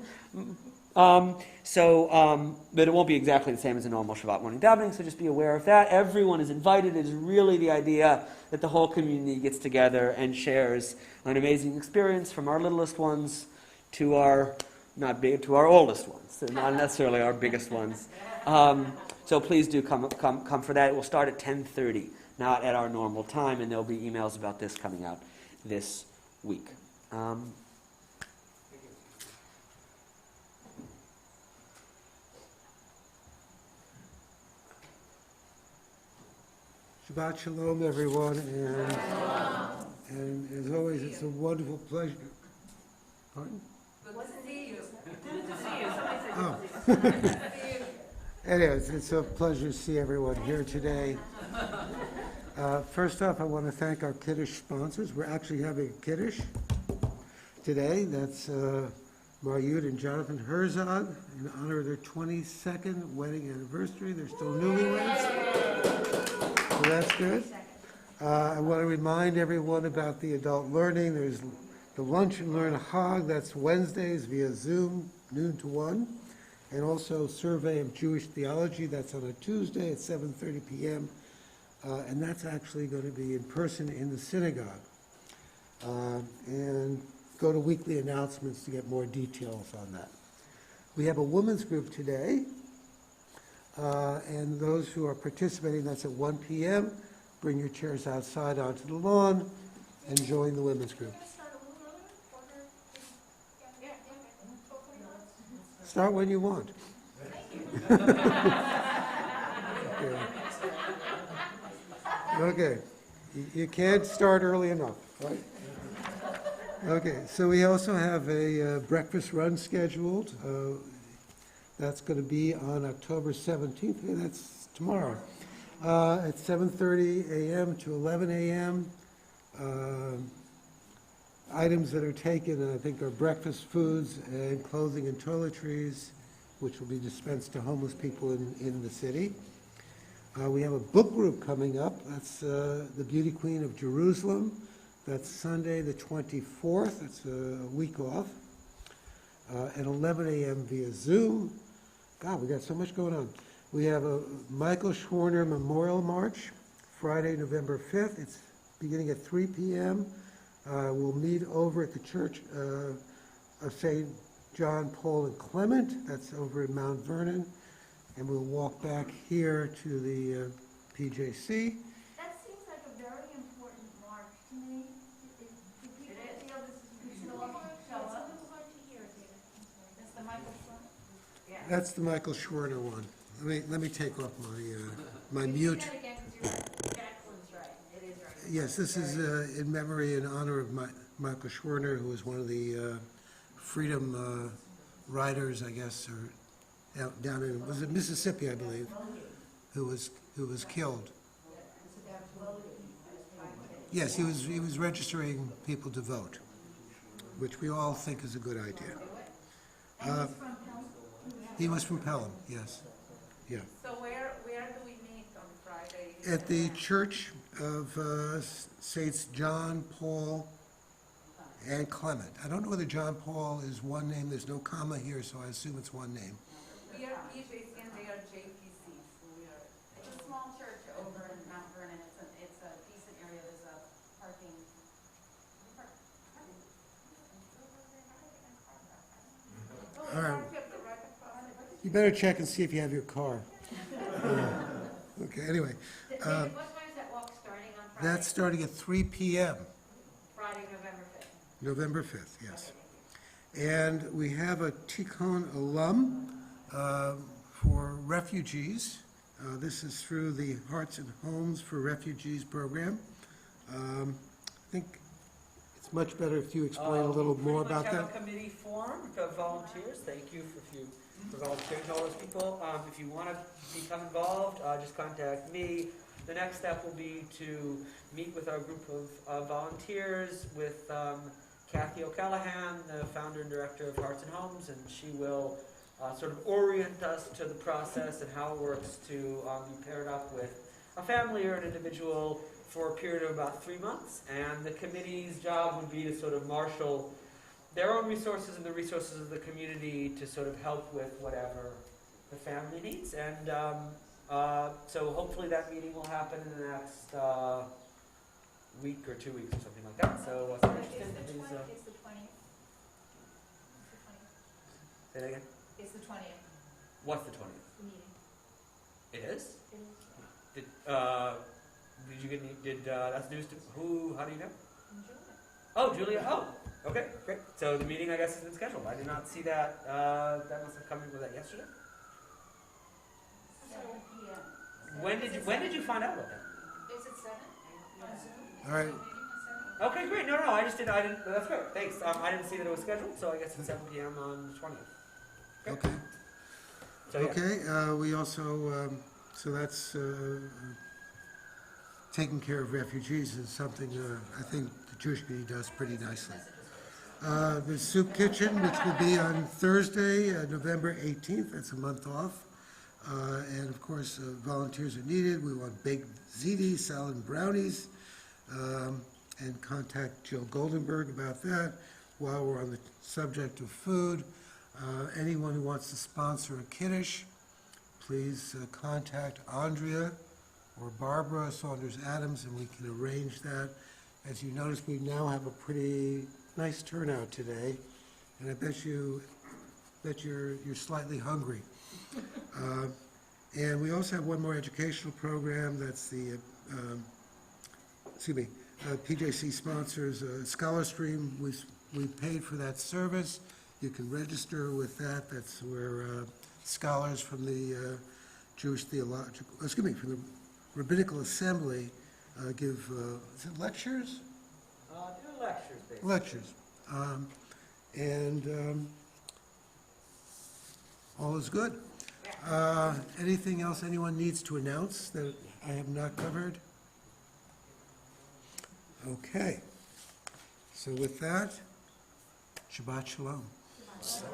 But it won't be exactly the same as a normal Shabbat morning davening, so just be aware of that. Everyone is invited. It is really the idea that the whole community gets together and shares an amazing experience from our littlest ones to our oldest ones, not necessarily our biggest ones. So please do come for that. It will start at 10:30, not at our normal time, and there'll be emails about this coming out this week. Shabbat Shalom, everyone, and as always, it's a wonderful pleasure. Pardon? Good to see you. Good to see you. Somebody said Anyways, it's a pleasure to see everyone here today. First off, I want to thank our Kiddush sponsors. We're actually having a Kiddush today. That's Maryud and Jonathan Herzog in honor of their 22nd wedding anniversary. They're still newlyweds. So that's good. I want to remind everyone about the adult learning. There's the Lunch and Learn Hag. That's Wednesdays via Zoom, noon to 1. And also Survey of Jewish Theology. That's on a Tuesday at 7:30 p.m. And that's actually going to be in person in the synagogue. And go to weekly announcements to get more details on that. We have a women's group today. And those who are participating, that's at 1 p.m. Bring your chairs outside onto the lawn and join the women's group. Start when you want. Okay. You can't start early enough, right? Okay, so we also have a breakfast run scheduled. That's going to be on October 17th. Hey, that's tomorrow. At 7:30 a.m. to 11 a.m. Items that are taken, I think, are breakfast foods and clothing and toiletries, which will be dispensed to homeless people in the city. We have a book group coming up. That's The Beauty Queen of Jerusalem. That's Sunday the 24th. That's a week off. At 11 a.m. via Zoom. God, we got so much going on. We have a Michael Schwerner Memorial March, Friday, November 5th. It's beginning at 3 p.m. We'll meet over at the Church of St. John, Paul, and Clement. That's over in Mount Vernon. And we'll walk back here to the PJC. That seems like a very important march to me. Do people feel this is show up? That's the Michael Schwerner? Yeah. That's the Michael Schwerner one. Let me take off my mute. Yes, this is in memory in honor of Michael Schwerner, who was one of the freedom riders, I guess, or down in, was it Mississippi, I believe, who was killed. Yes, he was registering people to vote, which we all think is a good idea. He was from Pelham, yes. Yeah. So where do we meet on Friday? At the Church of Saints John, Paul, and Clement. I don't know whether John Paul is one name. There's no comma here, so I assume it's one name. We are PJC and they are JPC. So it's a small church over in Mount Vernon. It's a decent area. There's a parking. All right. You better check and see if you have your car. Okay, anyway. What time is that walk starting on Friday? That's starting at 3 p.m. Friday, November 5th. November 5th, yes. And we have a Tikkun alum for refugees. This is through the Hearts and Homes for Refugees program. I think it's much better if you explain a little more about that. We have a committee formed of volunteers. Thank you for volunteering to all those people. If you want to become involved, just contact me. The next step will be to meet with our group of volunteers with Kathy O'Callahan, the founder and director of Hearts and Homes, and she will sort of orient us to the process and how it works to be paired up with a family or an individual for a period of about 3 months, and the committee's job would be to sort of marshal their own resources and the resources of the community to sort of help with whatever the family needs. And so hopefully that meeting will happen in the next week or 2 weeks or something like that. So if you're interested, please. It's the 20th. Say that again? It's the 20th. What's the 20th? The meeting. It is? It is. Did you get any, that's news to, who, how do you know? In July. Oh, Julia, oh, okay, great. So the meeting, I guess, has been scheduled. I did not see that, that must have come in with that yesterday. 7 p.m. When did you find out about that? It's at 7 on Zoom. All right. Okay, great. No, I didn't, that's great. Thanks. I didn't see that it was scheduled, so I guess it's 7 p.m. on the 20th. Great. Okay. So, yeah. Okay, we also, so that's taking care of refugees is something I think the Jewish community does pretty nicely. The soup kitchen, which will be on Thursday, November 18th, that's a month off. And of course, volunteers are needed. We want baked ziti, salad and brownies. And contact Jill Goldenberg about that. While we're on the subject of food, anyone who wants to sponsor a kiddush, please contact Andrea or Barbara Saunders-Adams, and we can arrange that. As you notice, we now have a pretty nice turnout today, and I bet you're slightly hungry. And we also have one more educational program. That's the PJC sponsors Scholar Stream. We paid for that service. You can register with that. That's where scholars from the from the Rabbinical Assembly give, is it lectures? They're lectures, basically. Lectures. All is good. Anything else anyone needs to announce that I have not covered? Okay. So with that, Shabbat Shalom. Sorry.